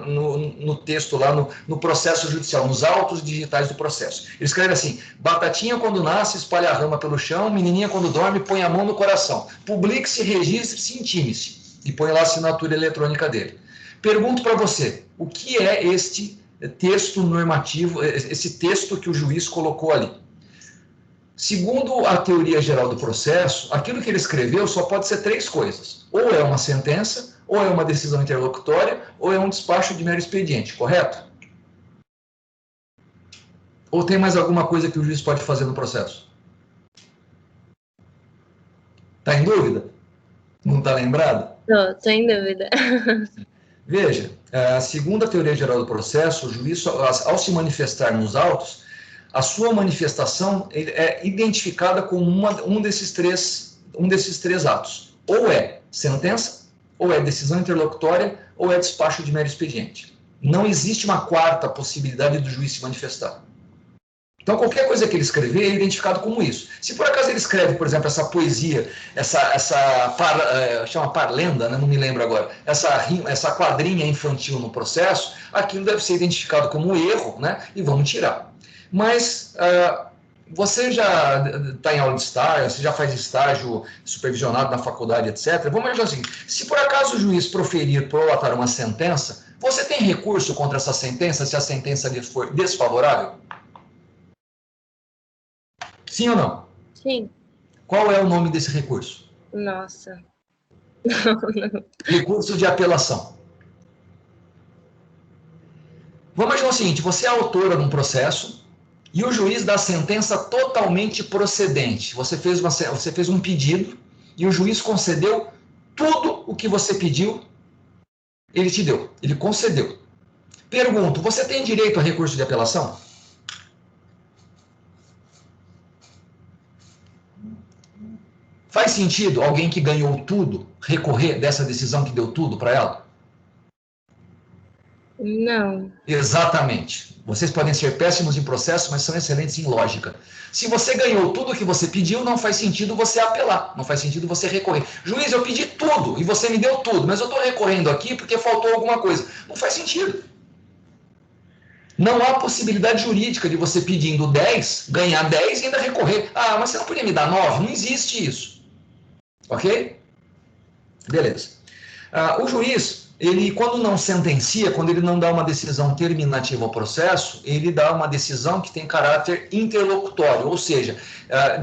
Speaker 1: no texto lá no processo judicial, nos autos digitais do processo. Ele escreve assim: batatinha quando nasce, espalha a rama pelo chão, menininha quando dorme, põe a mão no coração. Publique-se, registre-se, intime-se. E põe lá a assinatura eletrônica dele. Pergunto para você, o que é este texto normativo, esse texto que o juiz colocou ali? Segundo a teoria geral do processo, aquilo que ele escreveu só pode ser três coisas. Ou é uma sentença, ou é uma decisão interlocutória, ou é um despacho de mero expediente, correto? Ou tem mais alguma coisa que o juiz pode fazer no processo? Está em dúvida? Não está lembrado?
Speaker 3: Estou em dúvida.
Speaker 1: Veja, segundo a teoria geral do processo, o juiz, ao se manifestar nos autos, a sua manifestação é identificada como um desses três atos. Ou é sentença, ou é decisão interlocutória, ou é despacho de mero expediente. Não existe uma quarta possibilidade do juiz se manifestar. Então, qualquer coisa que ele escrever é identificado como isso. Se por acaso ele escreve, por exemplo, essa poesia, chama parlenda, né? Não me lembro agora, essa quadrinha infantil no processo, aquilo deve ser identificado como erro, né? E vamos tirar. Mas você já está em aula de estágio, você já faz estágio supervisionado na faculdade, etc. Vamos imaginar o seguinte: se por acaso o juiz proferir prolatar uma sentença, você tem recurso contra essa sentença se a sentença lhe for desfavorável? Sim ou não?
Speaker 3: Sim.
Speaker 1: Qual é o nome desse recurso?
Speaker 3: Nossa. Não.
Speaker 1: Recurso de apelação. Vamos imaginar o seguinte: você é autora de um processo e o juiz dá a sentença totalmente procedente. Você fez um pedido e o juiz concedeu tudo o que você pediu, ele te deu, ele concedeu. Pergunto, você tem direito a recurso de apelação? Faz sentido alguém que ganhou tudo recorrer dessa decisão que deu tudo para ela?
Speaker 3: Não.
Speaker 1: Exatamente. Vocês podem ser péssimos em processo, mas são excelentes em lógica. Se você ganhou tudo o que você pediu, não faz sentido você apelar, não faz sentido você recorrer. Juiz, eu pedi tudo e você me deu tudo, mas eu estou recorrendo aqui porque faltou alguma coisa. Não faz sentido. Não há possibilidade jurídica de você pedindo 10, ganhar 10 e ainda recorrer. Ah, mas você não podia me dar 9? Não existe isso. Ok? Beleza. O juiz, ele quando não sentencia, quando ele não dá uma decisão terminativa ao processo, ele dá uma decisão que tem caráter interlocutório, ou seja,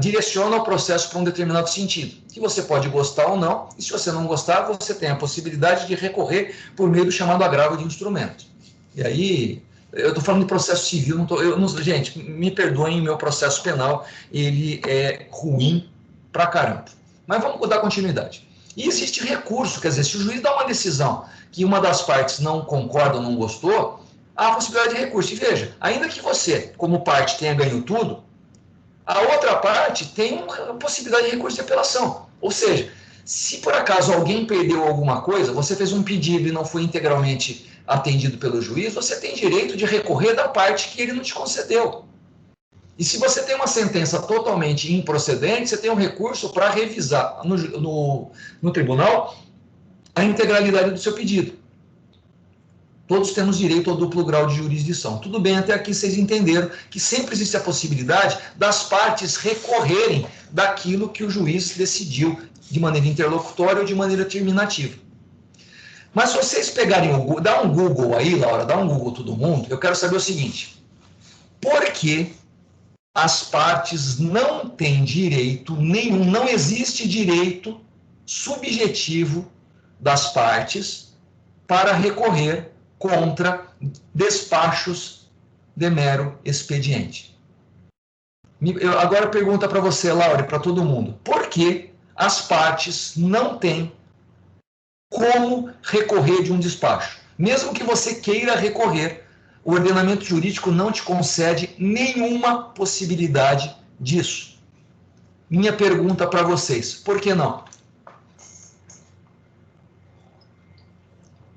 Speaker 1: direciona o processo para um determinado sentido, que você pode gostar ou não, e se você não gostar, você tem a possibilidade de recorrer por meio do chamado agravo de instrumento. E aí, eu estou falando de processo civil, gente, me perdoem, meu processo penal, ele é ruim pra caramba. Mas vamos dar continuidade. E existe recurso, quer dizer, se o juiz dá uma decisão que uma das partes não concorda ou não gostou, há a possibilidade de recurso. E veja, ainda que você, como parte, tenha ganho tudo, a outra parte tem uma possibilidade de recurso de apelação. Ou seja, se por acaso alguém perdeu alguma coisa, você fez um pedido e não foi integralmente atendido pelo juiz, você tem direito de recorrer da parte que ele não te concedeu. E se você tem uma sentença totalmente improcedente, você tem um recurso para revisar no tribunal a integralidade do seu pedido. Todos temos direito ao duplo grau de jurisdição. Tudo bem, até aqui vocês entenderam que sempre existe a possibilidade das partes recorrerem daquilo que o juiz decidiu de maneira interlocutória ou de maneira terminativa. Mas se vocês pegarem o Google, dá um Google aí, Laura, dá um Google todo mundo, eu quero saber o seguinte: por que as partes não têm direito nenhum, não existe direito subjetivo das partes para recorrer contra despachos de mero expediente. Agora pergunta para você, Laura, e para todo mundo. Por que as partes não têm como recorrer de um despacho? Mesmo que você queira recorrer, o ordenamento jurídico não te concede nenhuma possibilidade disso. Minha pergunta para vocês, por que não?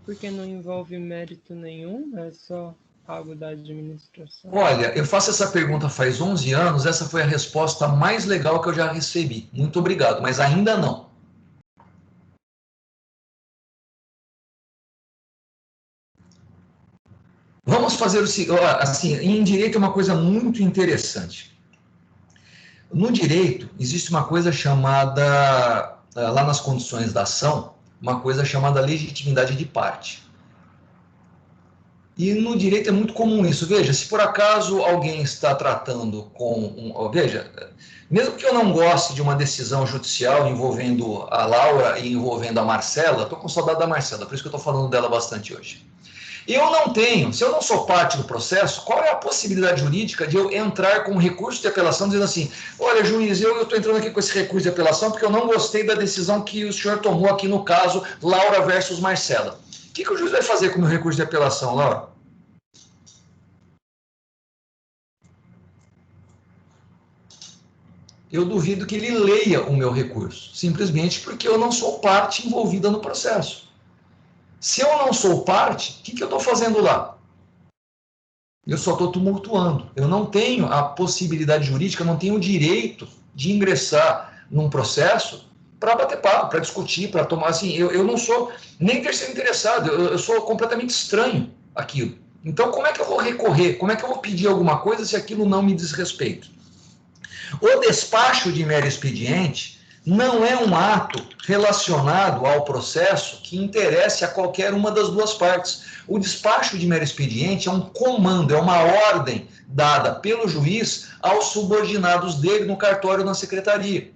Speaker 4: Porque não envolve mérito nenhum, é só algo da administração.
Speaker 1: Olha, eu faço essa pergunta faz 11 anos, essa foi a resposta mais legal que eu já recebi. Muito obrigado, mas ainda não. Vamos fazer o seguinte, assim, em direito é uma coisa muito interessante. No direito, existe uma coisa chamada, lá nas condições da ação, uma coisa chamada legitimidade de parte. E no direito é muito comum isso. Veja, se por acaso alguém está tratando com... Veja, mesmo que eu não goste de uma decisão judicial envolvendo a Laura e envolvendo a Marcela, estou com saudade da Marcela, por isso que eu estou falando dela bastante hoje. Eu não tenho, se eu não sou parte do processo, qual é a possibilidade jurídica de eu entrar com um recurso de apelação dizendo assim, olha, juiz, eu estou entrando aqui com esse recurso de apelação porque eu não gostei da decisão que o senhor tomou aqui no caso Laura versus Marcela. O que o juiz vai fazer com o meu recurso de apelação, Laura? Eu duvido que ele leia o meu recurso, simplesmente porque eu não sou parte envolvida no processo. Se eu não sou parte, o que eu estou fazendo lá? Eu só estou tumultuando. Eu não tenho a possibilidade jurídica, não tenho o direito de ingressar num processo para bater papo, para discutir, para tomar... Assim, eu não sou nem terceiro interessado, eu sou completamente estranho àquilo. Então, como é que eu vou recorrer? Como é que eu vou pedir alguma coisa se aquilo não me diz respeito? O despacho de mero expediente não é um ato relacionado ao processo que interesse a qualquer uma das duas partes. O despacho de mero expediente é um comando, é uma ordem dada pelo juiz aos subordinados dele no cartório ou na secretaria.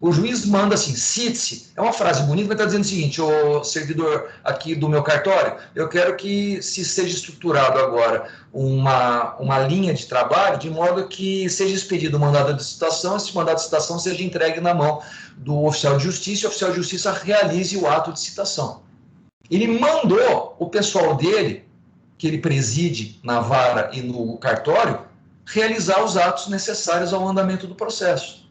Speaker 1: O juiz manda assim, cite-se, é uma frase bonita, mas está dizendo o seguinte, ô servidor aqui do meu cartório, eu quero que se seja estruturado agora uma linha de trabalho, de modo que seja expedido o mandado de citação, esse mandado de citação seja entregue na mão do oficial de justiça, e o oficial de justiça realize o ato de citação. Ele mandou o pessoal dele, que ele preside na vara e no cartório, realizar os atos necessários ao andamento do processo.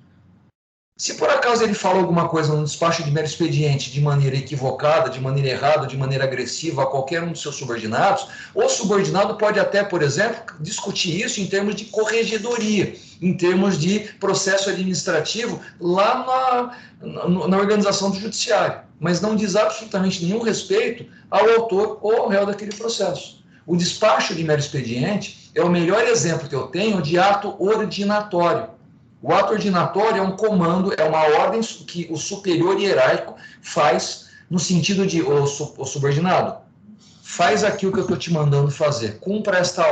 Speaker 1: Se por acaso ele fala alguma coisa no despacho de mero expediente de maneira equivocada, de maneira errada, de maneira agressiva a qualquer um dos seus subordinados, o subordinado pode até, por exemplo, discutir isso em termos de corregedoria, em termos de processo administrativo lá na organização do judiciário, mas não diz absolutamente nenhum respeito ao autor ou ao réu daquele processo. O despacho de mero expediente é o melhor exemplo que eu tenho de ato ordinatório. O ato ordinatório é um comando, é uma ordem que o superior hierárquico faz no sentido de, o subordinado, faz aquilo que eu estou te mandando fazer, cumpra esta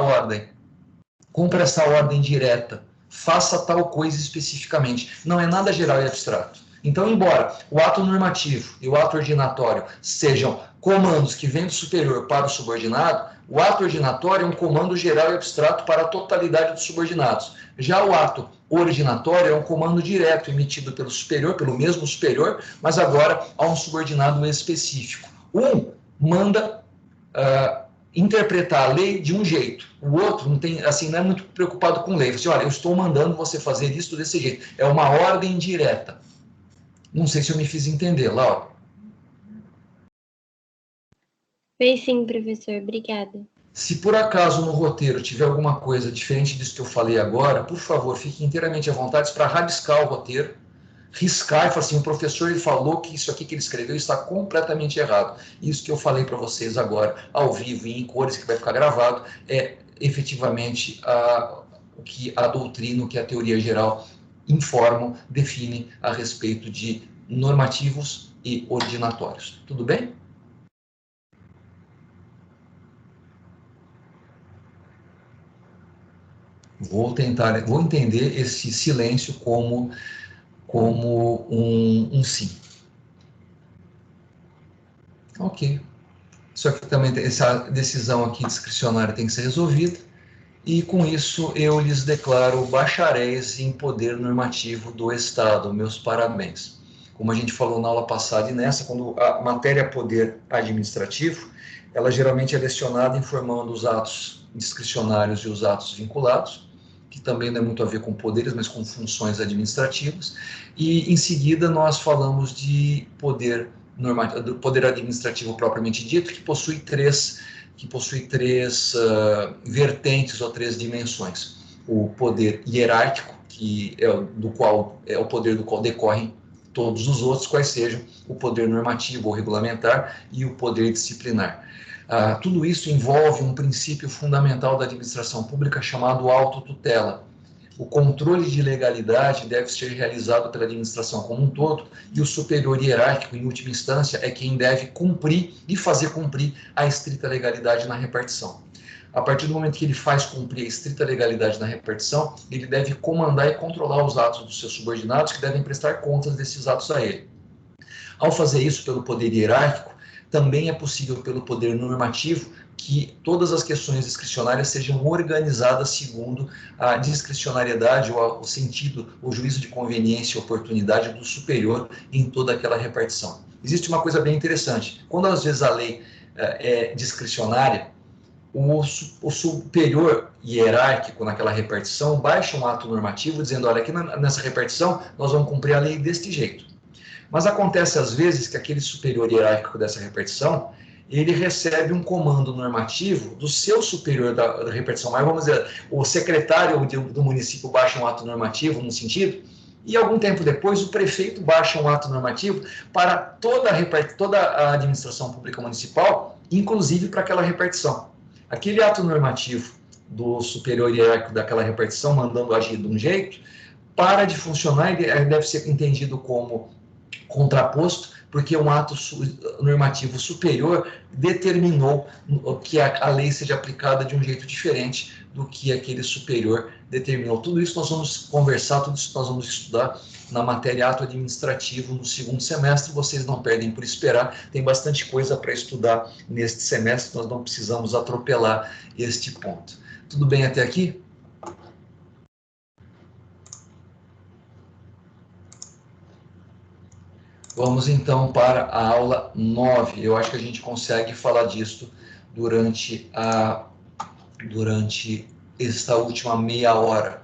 Speaker 1: ordem direta, faça tal coisa especificamente. Não é nada geral e abstrato. Então, embora o ato normativo e o ato ordinatório sejam comandos que vêm do superior para o subordinado, o ato ordinatório é um comando geral e abstrato para a totalidade dos subordinados. Já o ato ordinatório é um comando direto emitido pelo superior, pelo mesmo superior, mas agora a um subordinado específico. Um manda interpretar a lei de um jeito, o outro não tem, assim, não é muito preocupado com lei. Você, olha, eu estou mandando você fazer isso desse jeito. É uma ordem direta. Não sei se eu me fiz entender, Laura.
Speaker 3: Fez sim, professor. Obrigada.
Speaker 1: Se por acaso no roteiro tiver alguma coisa diferente disso que eu falei agora, por favor, fique inteiramente à vontade para rabiscar o roteiro, riscar e falar assim, o professor ele falou que isso aqui que ele escreveu está completamente errado. Isso que eu falei para vocês agora, ao vivo e em cores, que vai ficar gravado, é efetivamente o que a doutrina, o que a teoria geral informam, definem a respeito de normativos e ordinatórios. Tudo bem? Vou entender esse silêncio como um sim. Ok. Só que também essa decisão aqui discricionária tem que ser resolvida, e com isso eu lhes declaro bacharéis em poder normativo do Estado. Meus parabéns. Como a gente falou na aula passada e nessa, quando a matéria poder administrativo, ela geralmente é lecionada informando os atos discricionários e os atos vinculados, que também não é muito a ver com poderes, mas com funções administrativas, e em seguida nós falamos de do poder administrativo propriamente dito, que possui três vertentes ou três dimensões. O poder hierárquico, que é o poder do qual decorrem todos os outros, quais sejam o poder normativo ou regulamentar e o poder disciplinar. Tudo isso envolve um princípio fundamental da administração pública chamado autotutela. O controle de legalidade deve ser realizado pela administração como um todo, e o superior hierárquico, em última instância, é quem deve cumprir e fazer cumprir a estrita legalidade na repartição. A partir do momento que ele faz cumprir a estrita legalidade na repartição, ele deve comandar e controlar os atos dos seus subordinados, que devem prestar contas desses atos a ele. Ao fazer isso pelo poder hierárquico, também é possível pelo poder normativo que todas as questões discricionárias sejam organizadas segundo a discricionariedade ou o sentido, o juízo de conveniência e oportunidade do superior em toda aquela repartição. Existe uma coisa bem interessante. Quando às vezes a lei é discricionária, o superior hierárquico naquela repartição baixa um ato normativo dizendo, olha, aqui nessa repartição nós vamos cumprir a lei deste jeito. Mas acontece às vezes que aquele superior hierárquico dessa repartição, ele recebe um comando normativo do seu superior da repartição, mas vamos dizer, o secretário do município baixa um ato normativo no sentido, e algum tempo depois o prefeito baixa um ato normativo para toda a administração pública municipal, inclusive para aquela repartição. Aquele ato normativo do superior hierárquico daquela repartição, mandando agir de um jeito, para de funcionar e deve ser entendido como contraposto, porque um ato normativo superior determinou que a lei seja aplicada de um jeito diferente do que aquele superior determinou. Tudo isso nós vamos conversar, tudo isso nós vamos estudar na matéria ato administrativo no segundo semestre. Vocês não perdem por esperar, tem bastante coisa para estudar neste semestre, nós não precisamos atropelar este ponto. Tudo bem até aqui? Vamos então para a aula 9. Eu acho que a gente consegue falar disso durante esta última meia hora.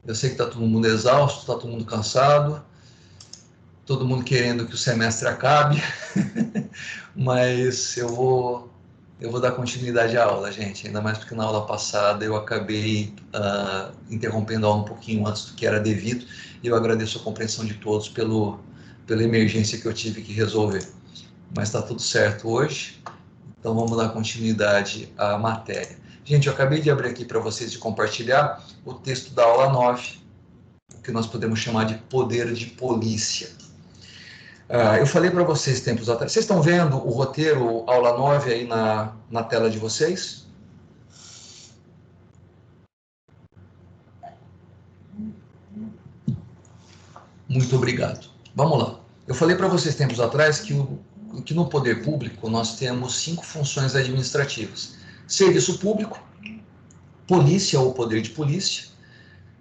Speaker 1: Eu sei que está todo mundo exausto, está todo mundo cansado, todo mundo querendo que o semestre acabe, mas eu vou dar continuidade à aula, gente, ainda mais porque na aula passada eu acabei interrompendo a aula um pouquinho antes do que era devido, e eu agradeço a compreensão de todos pela emergência que eu tive que resolver. Mas está tudo certo hoje, então vamos dar continuidade à matéria. Gente, eu acabei de abrir aqui para vocês e compartilhar o texto da aula 9, o que nós podemos chamar de poder de polícia. Eu falei para vocês tempos atrás, vocês estão vendo o roteiro aula 9 aí na tela de vocês? Muito obrigado. Vamos lá. Eu falei para vocês tempos atrás que no poder público nós temos 5 funções administrativas: serviço público, polícia ou poder de polícia,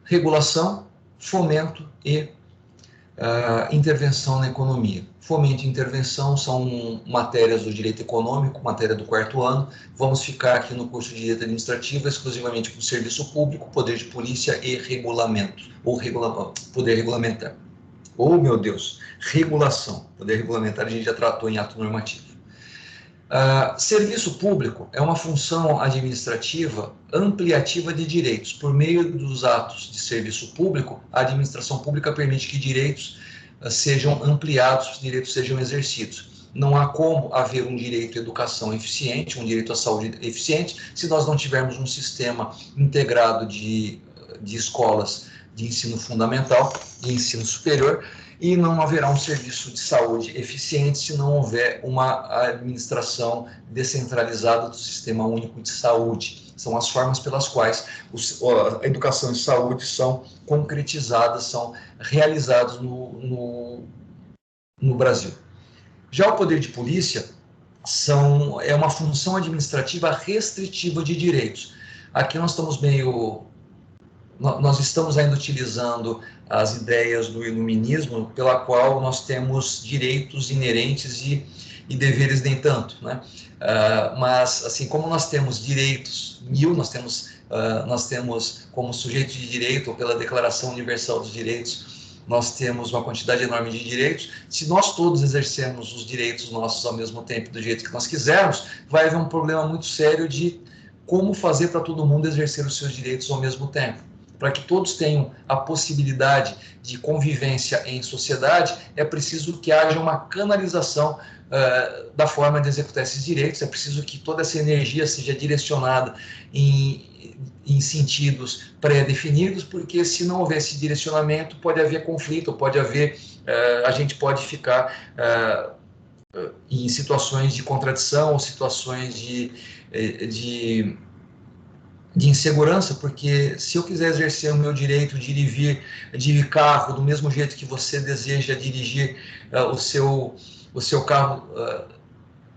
Speaker 1: regulação, fomento e intervenção na economia. Fomento e intervenção são matérias do direito econômico, matéria do 4º ano. Vamos ficar aqui no curso de direito administrativo exclusivamente com serviço público, poder de polícia e regulamento, ou poder regulamentar. Oh, meu Deus, regulação. Poder regulamentar a gente já tratou em ato normativo. Serviço público é uma função administrativa ampliativa de direitos. Por meio dos atos de serviço público, a administração pública permite que direitos sejam ampliados, direitos sejam exercidos. Não há como haver um direito à educação eficiente, um direito à saúde eficiente, se nós não tivermos um sistema integrado de escolas de ensino fundamental e ensino superior, e não haverá um serviço de saúde eficiente se não houver uma administração descentralizada do Sistema Único de Saúde. são as formas pelas quais a educação e saúde são concretizadas, são realizadas no Brasil. Já o poder de polícia é uma função administrativa restritiva de direitos. Aqui nós estamos ainda utilizando as ideias do iluminismo, pela qual nós temos direitos inerentes e deveres nem tanto, né? Mas, assim, como nós temos direitos nós temos como sujeito de direito, ou pela Declaração Universal dos Direitos, nós temos uma quantidade enorme de direitos. Se nós todos exercermos os direitos nossos ao mesmo tempo, do jeito que nós quisermos, vai haver um problema muito sério de como fazer para todo mundo exercer os seus direitos ao mesmo tempo. Para que todos tenham a possibilidade de convivência em sociedade, é preciso que haja uma canalização da forma de executar esses direitos, é preciso que toda essa energia seja direcionada em sentidos pré-definidos, porque se não houver esse direcionamento, pode haver conflito, a gente pode ficar em situações de contradição, ou situações de insegurança, porque se eu quiser exercer o meu direito de ir e vir de carro do mesmo jeito que você deseja dirigir o seu carro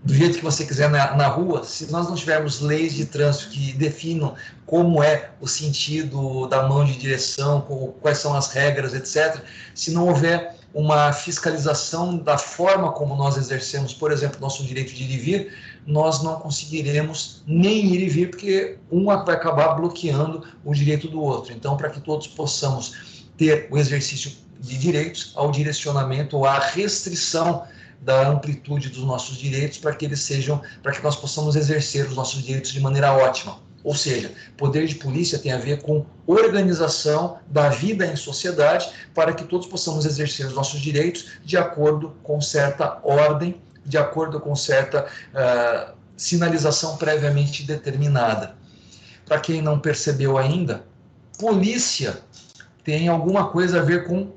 Speaker 1: do jeito que você quiser na rua, se nós não tivermos leis de trânsito que definam como é o sentido da mão de direção, quais são as regras, etc., se não houver uma fiscalização da forma como nós exercemos, por exemplo, nosso direito de ir e vir, nós não conseguiremos nem ir e vir, porque um vai acabar bloqueando o direito do outro. Então, para que todos possamos ter o exercício de direitos, ao direcionamento ou à restrição da amplitude dos nossos direitos, para que nós possamos exercer os nossos direitos de maneira ótima. Ou seja, poder de polícia tem a ver com organização da vida em sociedade, para que todos possamos exercer os nossos direitos de acordo com certa ordem, de acordo com certa sinalização previamente determinada. Para quem não percebeu ainda, polícia tem alguma coisa a ver com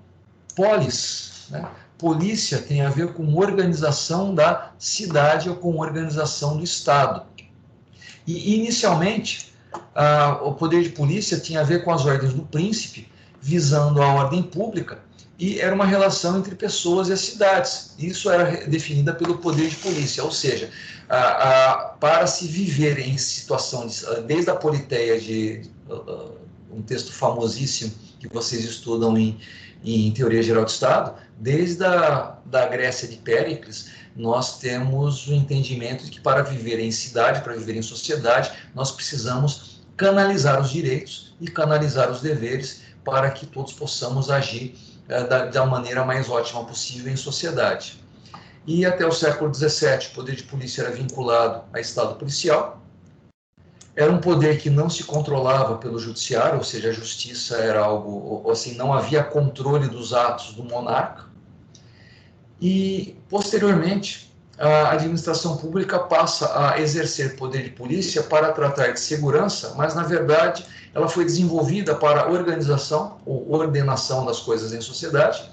Speaker 1: polis, né? Polícia tem a ver com organização da cidade ou com organização do Estado. E, inicialmente, o poder de polícia tinha a ver com as ordens do príncipe, visando a ordem pública, e era uma relação entre pessoas e as cidades. Isso era definida pelo poder de polícia, ou seja, para se viver em situação, desde a Politeia, um texto famosíssimo que vocês estudam em Teoria Geral do Estado, desde da Grécia de Péricles, nós temos o entendimento de que para viver em cidade, para viver em sociedade, nós precisamos canalizar os direitos e canalizar os deveres para que todos possamos agir da maneira mais ótima possível em sociedade. E até o século XVII, o poder de polícia era vinculado a Estado policial. Era um poder que não se controlava pelo judiciário, ou seja, a justiça era algo, assim, não havia controle dos atos do monarca. E, posteriormente, a administração pública passa a exercer poder de polícia para tratar de segurança, mas, na verdade, ela foi desenvolvida para a organização ou ordenação das coisas em sociedade,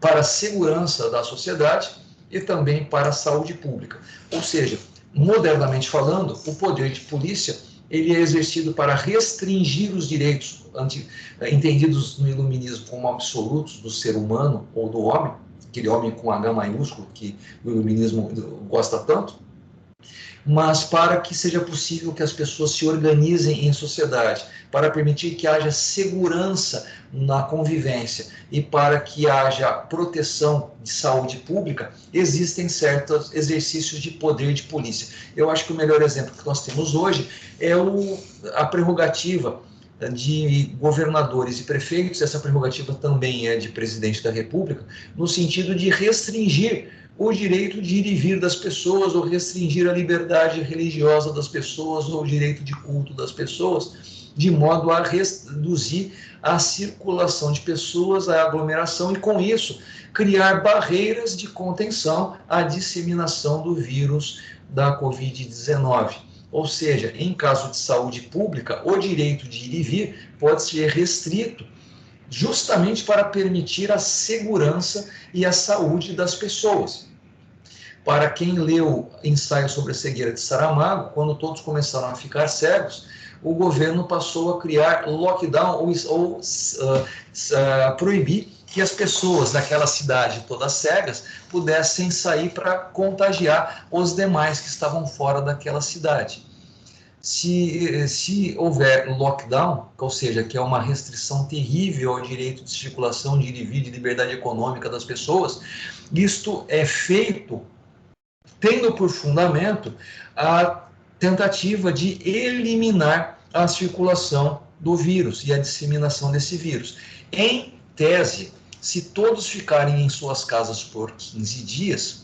Speaker 1: para a segurança da sociedade e também para a saúde pública. Ou seja, modernamente falando, o poder de polícia ele é exercido para restringir os direitos entendidos no iluminismo como absolutos do ser humano ou do homem, aquele homem com H maiúsculo que o iluminismo gosta tanto, mas para que seja possível que as pessoas se organizem em sociedade, para permitir que haja segurança na convivência e para que haja proteção de saúde pública, existem certos exercícios de poder de polícia. Eu acho que o melhor exemplo que nós temos hoje é a prerrogativa de governadores e prefeitos, essa prerrogativa também é de presidente da República, no sentido de restringir o direito de ir e vir das pessoas, ou restringir a liberdade religiosa das pessoas, ou o direito de culto das pessoas, de modo a reduzir a circulação de pessoas, a aglomeração, e com isso criar barreiras de contenção à disseminação do vírus da Covid-19. Ou seja, em caso de saúde pública, o direito de ir e vir pode ser restrito justamente para permitir a segurança e a saúde das pessoas. Para quem leu Ensaio sobre a Cegueira de Saramago, quando todos começaram a ficar cegos, o governo passou a criar lockdown ou proibir que as pessoas daquela cidade, todas cegas, pudessem sair para contagiar os demais que estavam fora daquela cidade. Se houver lockdown, ou seja, que é uma restrição terrível ao direito de circulação, de ir e vir, de liberdade econômica das pessoas, isto é feito tendo por fundamento a tentativa de eliminar a circulação do vírus e a disseminação desse vírus. Em tese, se todos ficarem em suas casas por 15 dias,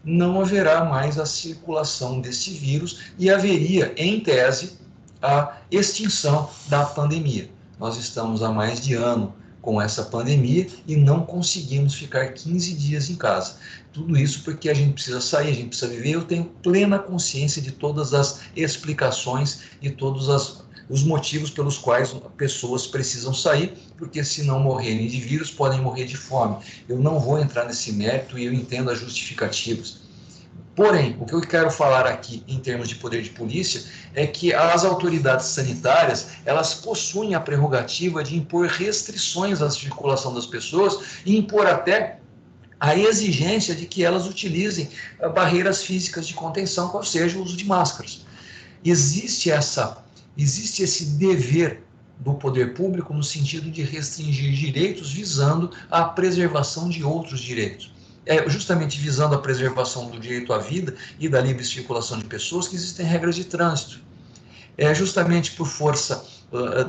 Speaker 1: não haverá mais a circulação desse vírus e haveria, em tese, a extinção da pandemia. Nós estamos há mais de ano com essa pandemia e não conseguimos ficar 15 dias em casa. Tudo isso porque a gente precisa sair, a gente precisa viver. Eu tenho plena consciência de todas as explicações e todos os motivos pelos quais pessoas precisam sair, porque se não morrerem de vírus, podem morrer de fome. Eu não vou entrar nesse mérito e eu entendo as justificativas. Porém, o que eu quero falar aqui em termos de poder de polícia é que as autoridades sanitárias, elas possuem a prerrogativa de impor restrições à circulação das pessoas e impor até a exigência de que elas utilizem barreiras físicas de contenção, ou seja, o uso de máscaras. Existe esse dever do poder público no sentido de restringir direitos visando a preservação de outros direitos. É justamente visando a preservação do direito à vida e da livre circulação de pessoas que existem regras de trânsito. É justamente por força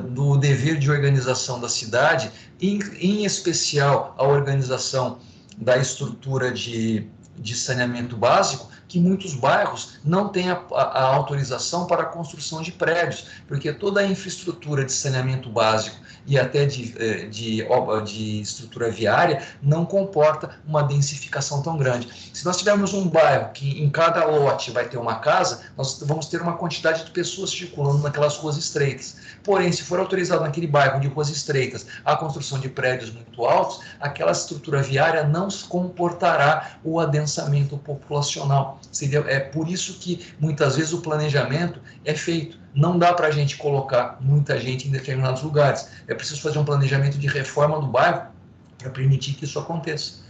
Speaker 1: do dever de organização da cidade, em especial a organização da estrutura de saneamento básico, que muitos bairros não têm a autorização para a construção de prédios, porque toda a infraestrutura de saneamento básico e até de estrutura viária não comporta uma densificação tão grande. Se nós tivermos um bairro que em cada lote vai ter uma casa, nós vamos ter uma quantidade de pessoas circulando naquelas ruas estreitas. Porém, se for autorizado naquele bairro de ruas estreitas a construção de prédios muito altos, aquela estrutura viária não comportará o adensamento populacional. É por isso que muitas vezes o planejamento é feito. Não dá para a gente colocar muita gente em determinados lugares. É preciso fazer um planejamento de reforma do bairro para permitir que isso aconteça.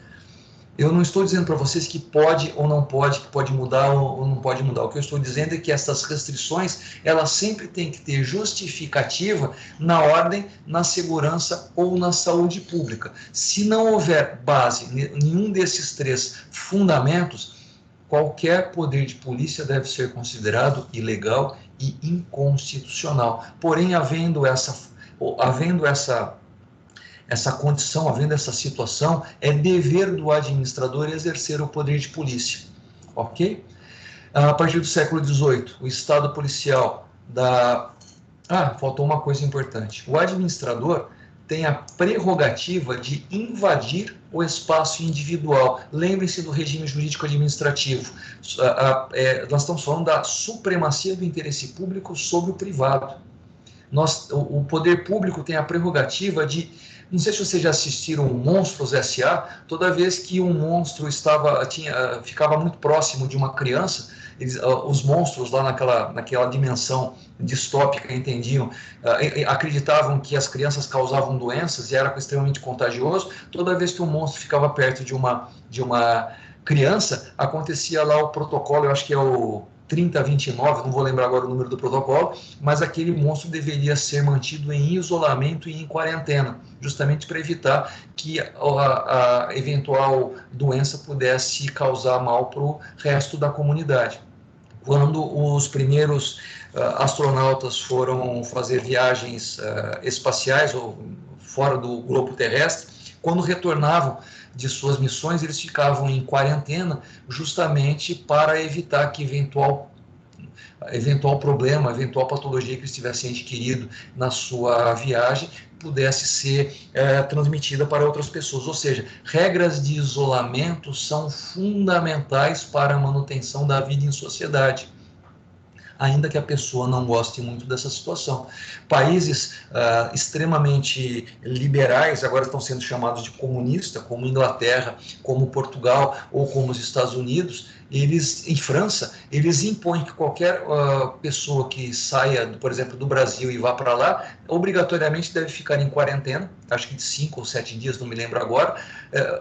Speaker 1: Eu não estou dizendo para vocês que pode ou não pode, que pode mudar ou não pode mudar. O que eu estou dizendo é que essas restrições, elas sempre têm que ter justificativa na ordem, na segurança ou na saúde pública. Se não houver base, nenhum desses três fundamentos, qualquer poder de polícia deve ser considerado ilegal e inconstitucional. Porém, havendo essa condição, havendo essa situação, é dever do administrador exercer o poder de polícia, ok? A partir do século XVIII, o Estado policial faltou uma coisa importante. O administrador tem a prerrogativa de invadir o espaço individual. Lembrem-se do regime jurídico administrativo. Nós estamos falando da supremacia do interesse público sobre o privado. O poder público tem a prerrogativa de... Não sei se vocês já assistiram Monstros S.A., toda vez que um monstro ficava muito próximo de uma criança, os monstros lá naquela dimensão distópica acreditavam que as crianças causavam doenças e era extremamente contagioso. Toda vez que um monstro ficava perto de uma criança, acontecia lá o protocolo, eu acho que é o 3029, não vou lembrar agora o número do protocolo, mas aquele monstro deveria ser mantido em isolamento e em quarentena, justamente para evitar que a eventual doença pudesse causar mal para o resto da comunidade. Quando os primeiros astronautas foram fazer viagens espaciais ou fora do globo terrestre, quando retornavam de suas missões, eles ficavam em quarentena justamente para evitar que eventual problema, eventual patologia que eles tivessem adquirido na sua viagem pudesse ser transmitida para outras pessoas. Ou seja, regras de isolamento são fundamentais para a manutenção da vida em sociedade. ainda que a pessoa não goste muito dessa situação. Países extremamente liberais, agora estão sendo chamados de comunistas, como Inglaterra, como Portugal ou como os Estados Unidos, em França, eles impõem que qualquer pessoa que saia, por exemplo, do Brasil e vá para lá, obrigatoriamente deve ficar em quarentena, acho que de 5 ou 7 dias, não me lembro agora,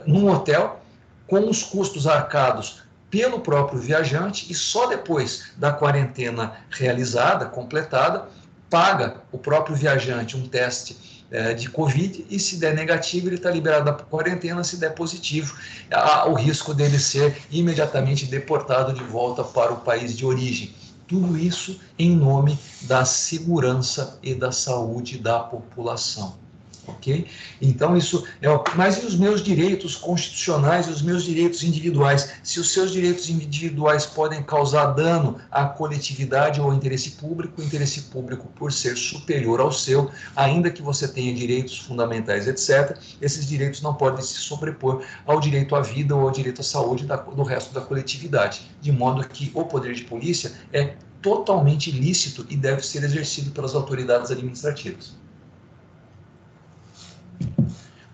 Speaker 1: num hotel, com os custos arcados pelo próprio viajante, e só depois da quarentena realizada, completada, paga o próprio viajante um teste de Covid, e se der negativo, ele está liberado da quarentena. Se der positivo, há o risco dele ser imediatamente deportado de volta para o país de origem. Tudo isso em nome da segurança e da saúde da população. Ok? Então, isso é. Mas e os meus direitos constitucionais e os meus direitos individuais? Se os seus direitos individuais podem causar dano à coletividade ou ao interesse público, o interesse público, por ser superior ao seu, ainda que você tenha direitos fundamentais, etc., esses direitos não podem se sobrepor ao direito à vida ou ao direito à saúde do resto da coletividade. De modo que o poder de polícia é totalmente lícito e deve ser exercido pelas autoridades administrativas.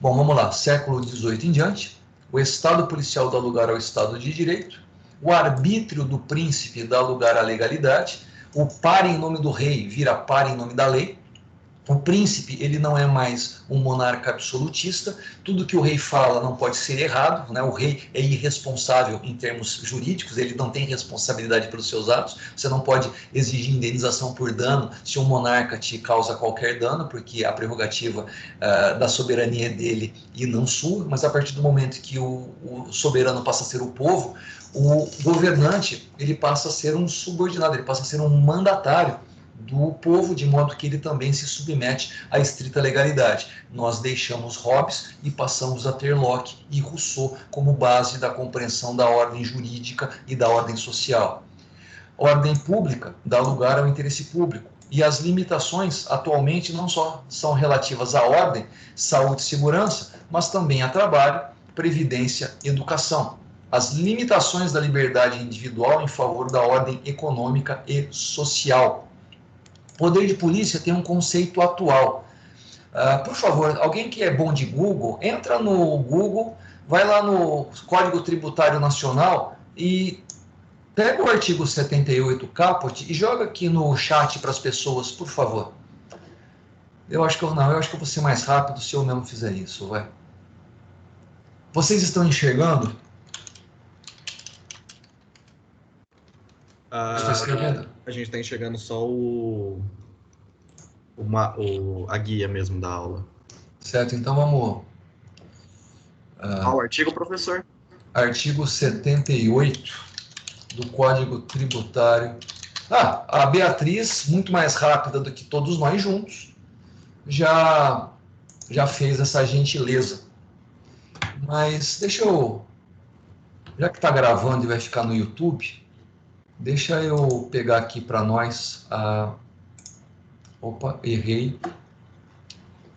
Speaker 1: Bom, vamos lá. Século XVIII em diante, o Estado policial dá lugar ao Estado de Direito, o arbítrio do príncipe dá lugar à legalidade, o par em nome do rei vira par em nome da lei. O príncipe, ele não é mais um monarca absolutista, tudo que o rei fala não pode ser errado, né? O rei é irresponsável em termos jurídicos, ele não tem responsabilidade pelos seus atos, você não pode exigir indenização por dano se um monarca te causa qualquer dano, porque a prerrogativa da soberania é dele e não sua, mas a partir do momento que o soberano passa a ser o povo, o governante, ele passa a ser um subordinado, ele passa a ser um mandatário do povo, de modo que ele também se submete à estrita legalidade. Nós deixamos Hobbes e passamos a ter Locke e Rousseau como base da compreensão da ordem jurídica e da ordem social. Ordem pública dá lugar ao interesse público, e as limitações atualmente não só são relativas à ordem, saúde e segurança, mas também a trabalho, previdência e educação. As limitações da liberdade individual em favor da ordem econômica e social. Poder de polícia tem um conceito atual. Por favor, alguém que é bom de Google, entra no Google, vai lá no Código Tributário Nacional e pega o artigo 78 caput e joga aqui no chat para as pessoas, por favor. Eu acho que eu vou ser mais rápido se eu mesmo fizer isso, vai. Vocês estão enxergando? Estou escrevendo?
Speaker 5: A gente está enxergando só a guia mesmo da aula.
Speaker 1: Certo, então vamos...
Speaker 5: O artigo, professor?
Speaker 1: Artigo 78 do Código Tributário. A Beatriz, muito mais rápida do que todos nós juntos, já fez essa gentileza. Mas deixa eu... Já que está gravando e vai ficar no YouTube... Deixa eu pegar aqui para nós Opa, errei.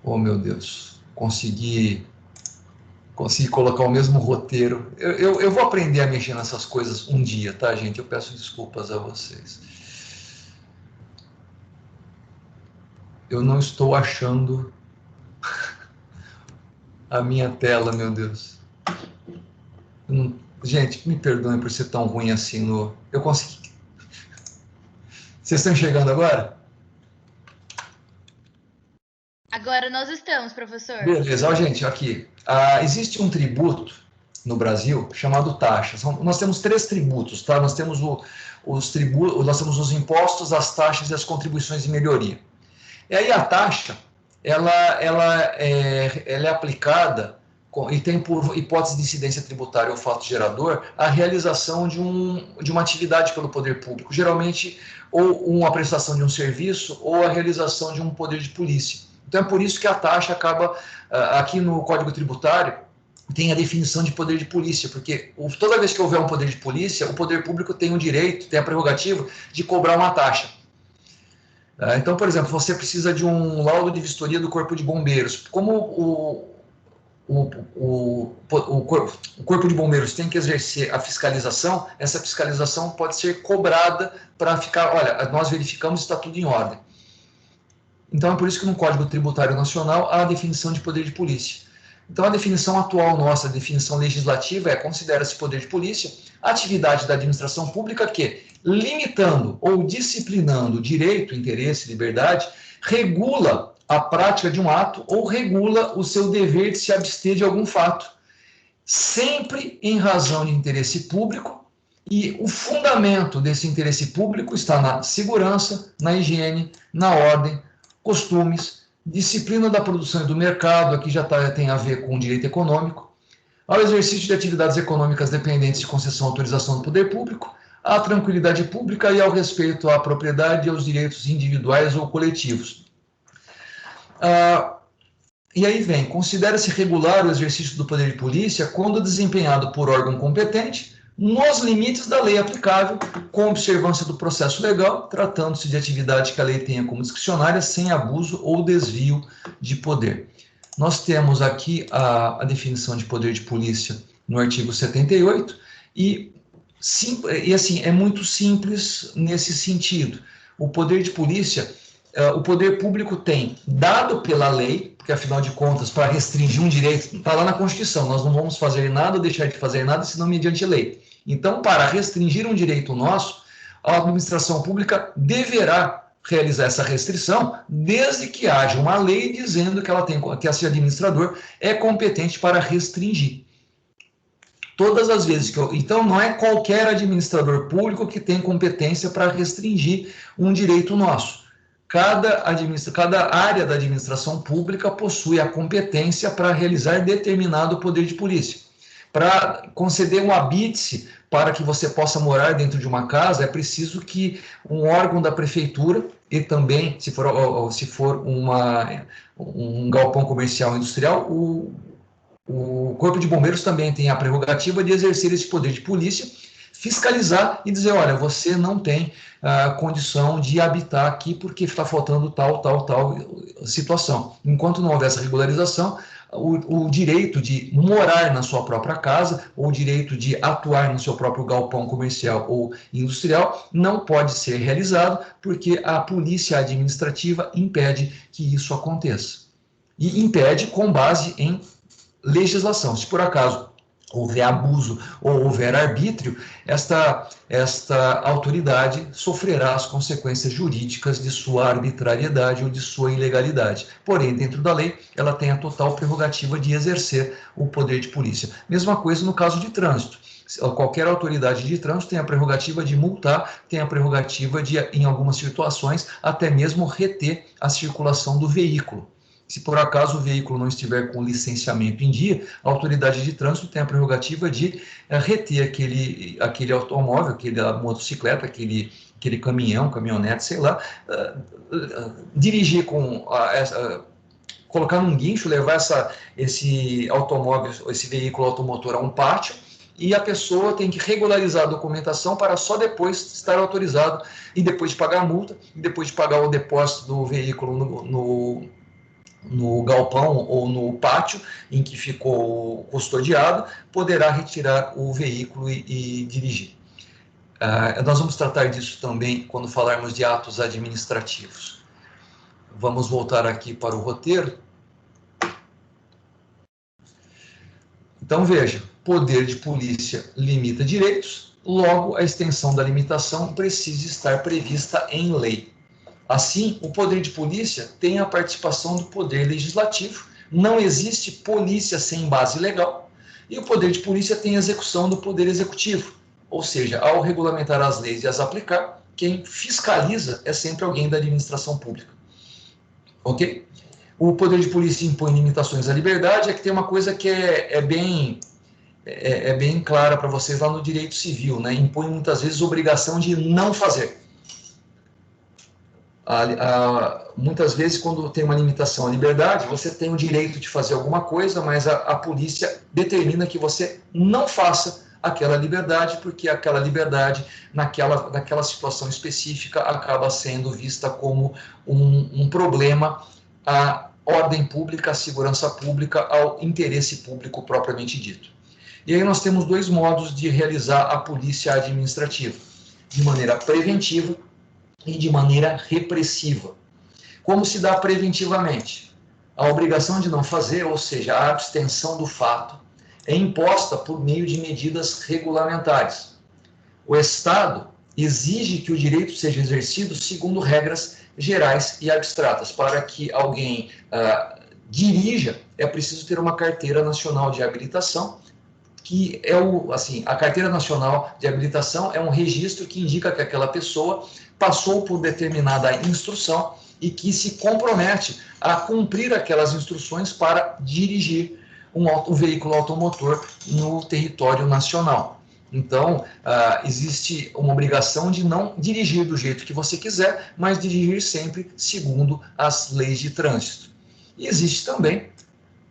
Speaker 1: Oh, meu Deus. Consegui colocar o mesmo roteiro. Eu vou aprender a mexer nessas coisas um dia, tá, gente? Eu peço desculpas a vocês. Eu não estou achando a minha tela, meu Deus. Gente, me perdoem por ser tão ruim assim no... Eu consegui. Vocês estão enxergando agora?
Speaker 2: Agora nós estamos, professor.
Speaker 1: Beleza, gente, aqui. Existe um tributo no Brasil chamado taxas. Nós temos 3 tributos, tá? Nós temos nós temos os impostos, as taxas e as contribuições de melhoria. E aí a taxa, ela é aplicada e tem por hipótese de incidência tributária ou fato gerador a realização de uma atividade pelo poder público, geralmente ou uma prestação de um serviço ou a realização de um poder de polícia. Então é por isso que a taxa acaba, aqui no Código Tributário, tem a definição de poder de polícia, porque toda vez que houver um poder de polícia, o poder público tem o direito, tem a prerrogativa de cobrar uma taxa. Então, por exemplo, você precisa de um laudo de vistoria do Corpo de Bombeiros. Como o Corpo de Bombeiros tem que exercer a fiscalização, essa fiscalização pode ser cobrada para ficar, olha, nós verificamos se está tudo em ordem. Então, é por isso que no Código Tributário Nacional há a definição de poder de polícia. Então, a definição atual nossa, a definição legislativa considera-se poder de polícia a atividade da administração pública que, limitando ou disciplinando direito, interesse, liberdade, regula a prática de um ato ou regula o seu dever de se abster de algum fato, sempre em razão de interesse público, e o fundamento desse interesse público está na segurança, na higiene, na ordem, costumes, disciplina da produção e do mercado, aqui já tem a ver com o direito econômico, ao exercício de atividades econômicas dependentes de concessão ou autorização do poder público, à tranquilidade pública e ao respeito à propriedade e aos direitos individuais ou coletivos. E aí vem, considera-se regular o exercício do poder de polícia quando desempenhado por órgão competente, nos limites da lei aplicável, com observância do processo legal, tratando-se de atividade que a lei tenha como discricionária, sem abuso ou desvio de poder. Nós temos aqui a definição de poder de polícia no artigo 78, e assim, é muito simples nesse sentido. O poder de polícia, o poder público tem, dado pela lei, porque afinal de contas, para restringir um direito, está lá na Constituição, nós não vamos fazer nada ou deixar de fazer nada, senão mediante lei. Então, para restringir um direito nosso, a administração pública deverá realizar essa restrição, desde que haja uma lei dizendo que esse administrador é competente para restringir. Todas as vezes então, não é qualquer administrador público que tem competência para restringir um direito nosso. Cada área da administração pública possui a competência para realizar determinado poder de polícia. Para conceder um habite para que você possa morar dentro de uma casa, é preciso que um órgão da prefeitura, e também, se for um galpão comercial ou industrial, o Corpo de Bombeiros também tem a prerrogativa de exercer esse poder de polícia, fiscalizar e dizer, olha, você não tem condição de habitar aqui porque está faltando tal situação. Enquanto não houver essa regularização, o direito de morar na sua própria casa ou o direito de atuar no seu próprio galpão comercial ou industrial não pode ser realizado porque a polícia administrativa impede que isso aconteça. E impede com base em legislação. Se por acaso houver abuso ou houver arbítrio, esta autoridade sofrerá as consequências jurídicas de sua arbitrariedade ou de sua ilegalidade. Porém, dentro da lei, ela tem a total prerrogativa de exercer o poder de polícia. Mesma coisa no caso de trânsito. Qualquer autoridade de trânsito tem a prerrogativa de multar, tem a prerrogativa de, em algumas situações, até mesmo reter a circulação do veículo. Se por acaso o veículo não estiver com licenciamento em dia, a autoridade de trânsito tem a prerrogativa de reter aquele automóvel, aquela motocicleta, aquele caminhão, caminhonete, sei lá, dirigir colocar num guincho, levar esse automóvel, esse veículo automotor a um pátio, e a pessoa tem que regularizar a documentação para só depois estar autorizado, e depois de pagar a multa, e depois de pagar o depósito do veículo no galpão ou no pátio em que ficou custodiado, poderá retirar o veículo e dirigir. Nós vamos tratar disso também quando falarmos de atos administrativos. Vamos voltar aqui para o roteiro. Então, veja, poder de polícia limita direitos, logo a extensão da limitação precisa estar prevista em lei. Assim, o poder de polícia tem a participação do poder legislativo, não existe polícia sem base legal, e o poder de polícia tem a execução do poder executivo, ou seja, ao regulamentar as leis e as aplicar, quem fiscaliza é sempre alguém da administração pública. Ok? O poder de polícia impõe limitações à liberdade, é que tem uma coisa que é bem clara para vocês lá no direito civil, né? Impõe muitas vezes obrigação de não fazer. Muitas vezes, quando tem uma limitação à liberdade, você tem o direito de fazer alguma coisa, mas a polícia determina que você não faça aquela liberdade, porque aquela liberdade, naquela situação específica, acaba sendo vista como um problema a ordem pública, à segurança pública, ao interesse público propriamente dito. E aí nós temos dois modos de realizar a polícia administrativa, de maneira preventiva e de maneira repressiva. Como se dá preventivamente? A obrigação de não fazer, ou seja, a abstenção do fato, é imposta por meio de medidas regulamentares. O Estado exige que o direito seja exercido segundo regras gerais e abstratas. Para que alguém dirija, é preciso ter uma carteira nacional de habilitação, que é a carteira nacional de habilitação é um registro que indica que aquela pessoa passou por determinada instrução e que se compromete a cumprir aquelas instruções para dirigir um veículo automotor no território nacional. Então, existe uma obrigação de não dirigir do jeito que você quiser, mas dirigir sempre segundo as leis de trânsito. E existe também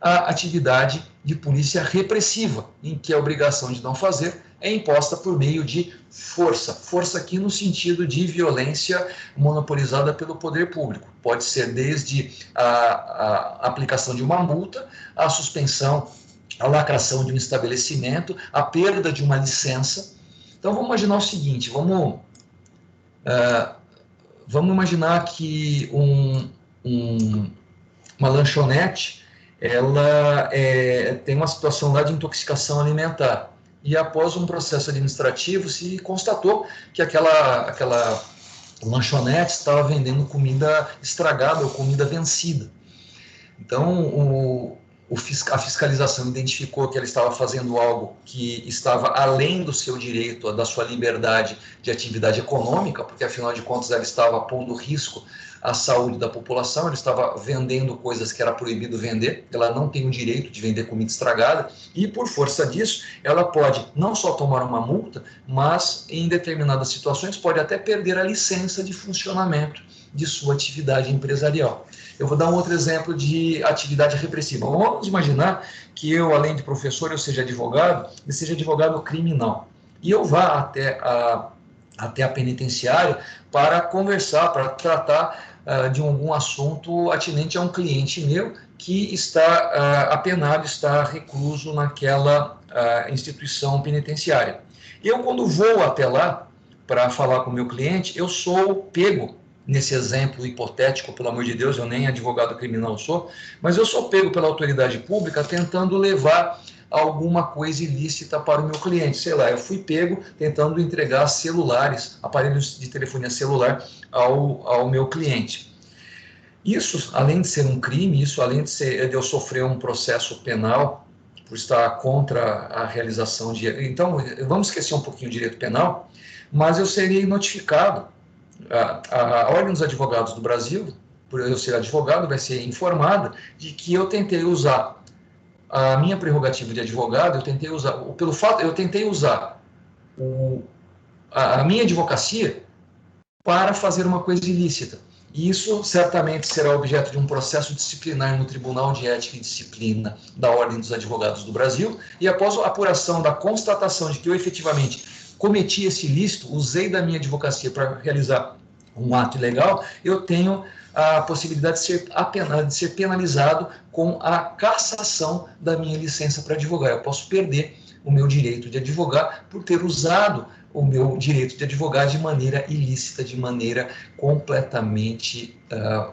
Speaker 1: a atividade de polícia repressiva, em que a obrigação de não fazer é imposta por meio de força. Força aqui no sentido de violência monopolizada pelo poder público. Pode ser desde a aplicação de uma multa, a suspensão, a lacração de um estabelecimento, a perda de uma licença. Então, vamos imaginar o seguinte, vamos imaginar que uma lanchonete, ela tem uma situação lá de intoxicação alimentar. E após um processo administrativo, se constatou que aquela lanchonete estava vendendo comida estragada ou comida vencida. Então, a fiscalização identificou que ela estava fazendo algo que estava além do seu direito, da sua liberdade de atividade econômica, porque, afinal de contas, ela estava pondo risco à saúde da população, ela estava vendendo coisas que era proibido vender, ela não tem o direito de vender comida estragada, e, por força disso, ela pode não só tomar uma multa, mas, em determinadas situações, pode até perder a licença de funcionamento de sua atividade empresarial. Eu vou dar um outro exemplo de atividade repressiva. Vamos imaginar que eu, além de professor, eu seja advogado, e seja advogado criminal. E eu vá até a penitenciária para conversar, para tratar de algum assunto atinente a um cliente meu que está apenado, está recluso naquela instituição penitenciária. Eu, quando vou até lá para falar com o meu cliente, eu sou pego. Nesse exemplo hipotético, pelo amor de Deus, eu nem advogado criminal sou, mas eu sou pego pela autoridade pública tentando levar alguma coisa ilícita para o meu cliente. Sei lá, eu fui pego tentando entregar celulares, aparelhos de telefonia celular ao meu cliente. Isso, além de ser um crime, isso além de eu sofrer um processo penal por estar contra a realização de... Então, vamos esquecer um pouquinho o direito penal, mas eu seria notificado. A Ordem dos Advogados do Brasil, por eu ser advogado, vai ser informada de que eu tentei usar a minha prerrogativa de advogado, eu tentei usar a minha advocacia para fazer uma coisa ilícita. E isso certamente será objeto de um processo disciplinar no Tribunal de Ética e Disciplina da Ordem dos Advogados do Brasil, e após a apuração da constatação de que eu efetivamente cometi esse ilícito, usei da minha advocacia para realizar um ato ilegal, eu tenho a possibilidade de ser penalizado com a cassação da minha licença para advogar. Eu posso perder o meu direito de advogar por ter usado o meu direito de advogar de maneira ilícita, de maneira completamente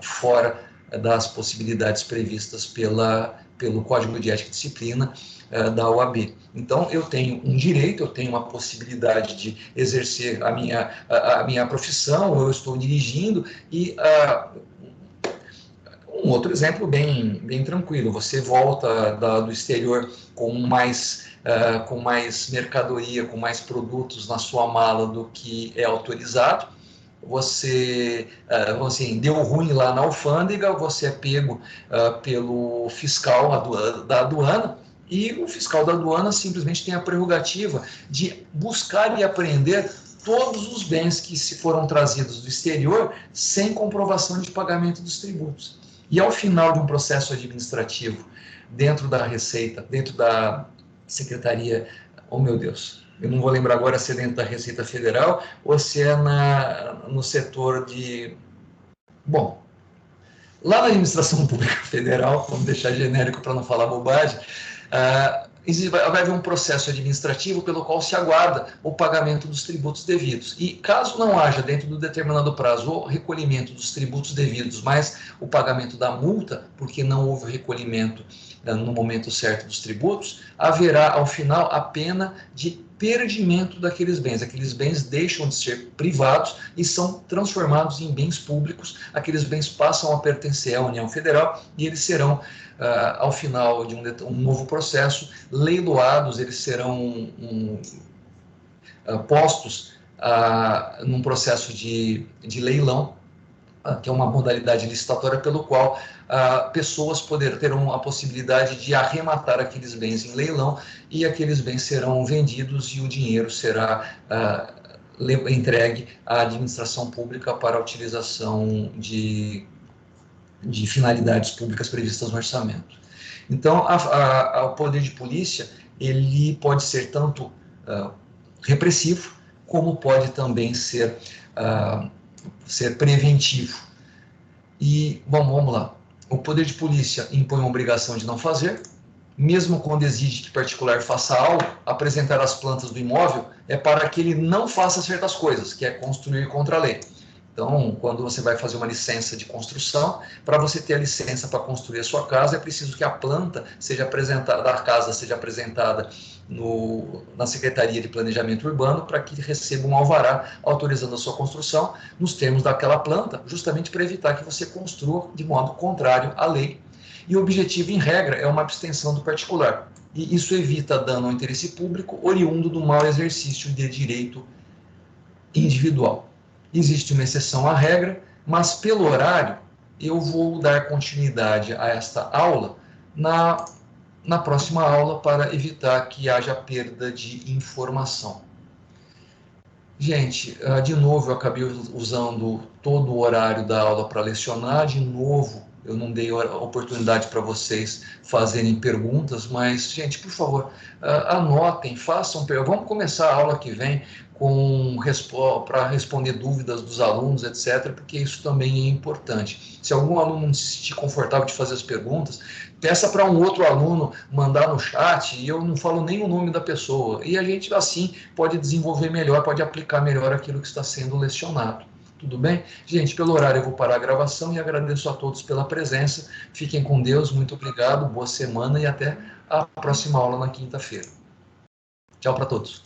Speaker 1: fora das possibilidades previstas pelo Código de Ética e Disciplina da OAB. Então, eu tenho um direito, eu tenho uma possibilidade de exercer a minha profissão, eu estou dirigindo, e um outro exemplo bem tranquilo, você volta do exterior com mais mercadoria, com mais produtos na sua mala do que é autorizado, você deu ruim lá na alfândega, você é pego pelo fiscal da aduana, e o fiscal da aduana simplesmente tem a prerrogativa de buscar e apreender todos os bens que se foram trazidos do exterior sem comprovação de pagamento dos tributos. E ao final de um processo administrativo, dentro da Receita, dentro da Secretaria, oh meu Deus, eu não vou lembrar agora se é dentro da Receita Federal ou se é no setor de... Bom, Lá na administração pública federal, vamos deixar genérico para não falar bobagem, vai haver um processo administrativo pelo qual se aguarda o pagamento dos tributos devidos. E caso não haja, dentro do determinado prazo, o recolhimento dos tributos devidos, mas o pagamento da multa, porque não houve o recolhimento no momento certo dos tributos, haverá, ao final, a pena de perdimento daqueles bens. Aqueles bens deixam de ser privados e são transformados em bens públicos. Aqueles bens passam a pertencer à União Federal e eles serão, ao final de um novo processo, leiloados, eles serão postos num processo de leilão, que é uma modalidade licitatória pelo qual pessoas terão a possibilidade de arrematar aqueles bens em leilão e aqueles bens serão vendidos e o dinheiro será entregue à administração pública para a utilização de finalidades públicas previstas no orçamento. Então, o poder de polícia, ele pode ser tanto repressivo, como pode também ser preventivo. E, bom, vamos lá. O poder de polícia impõe uma obrigação de não fazer, mesmo quando exige que particular faça algo, apresentar as plantas do imóvel é para que ele não faça certas coisas, que é construir contra a lei. Então, quando você vai fazer uma licença de construção, para você ter a licença para construir a sua casa, é preciso que a planta seja apresentada, a casa seja apresentada na Secretaria de Planejamento Urbano, para que receba um alvará autorizando a sua construção nos termos daquela planta, justamente para evitar que você construa de modo contrário à lei. E o objetivo, em regra, é uma abstenção do particular. E isso evita dano ao interesse público, oriundo do mau exercício de direito individual. Existe uma exceção à regra, mas pelo horário, eu vou dar continuidade a esta aula na próxima aula para evitar que haja perda de informação. Gente, de novo, eu acabei usando todo o horário da aula para lecionar, de novo, eu não dei oportunidade para vocês fazerem perguntas, mas, gente, por favor, anotem, façam perguntas. Vamos começar a aula que vem para responder dúvidas dos alunos, etc., porque isso também é importante. Se algum aluno não se sentir confortável de fazer as perguntas, peça para um outro aluno mandar no chat, e eu não falo nem o nome da pessoa, e a gente, assim, pode desenvolver melhor, pode aplicar melhor aquilo que está sendo lecionado. Tudo bem? Gente, pelo horário eu vou parar a gravação e agradeço a todos pela presença. Fiquem com Deus, muito obrigado, boa semana e até a próxima aula na quinta-feira. Tchau para todos.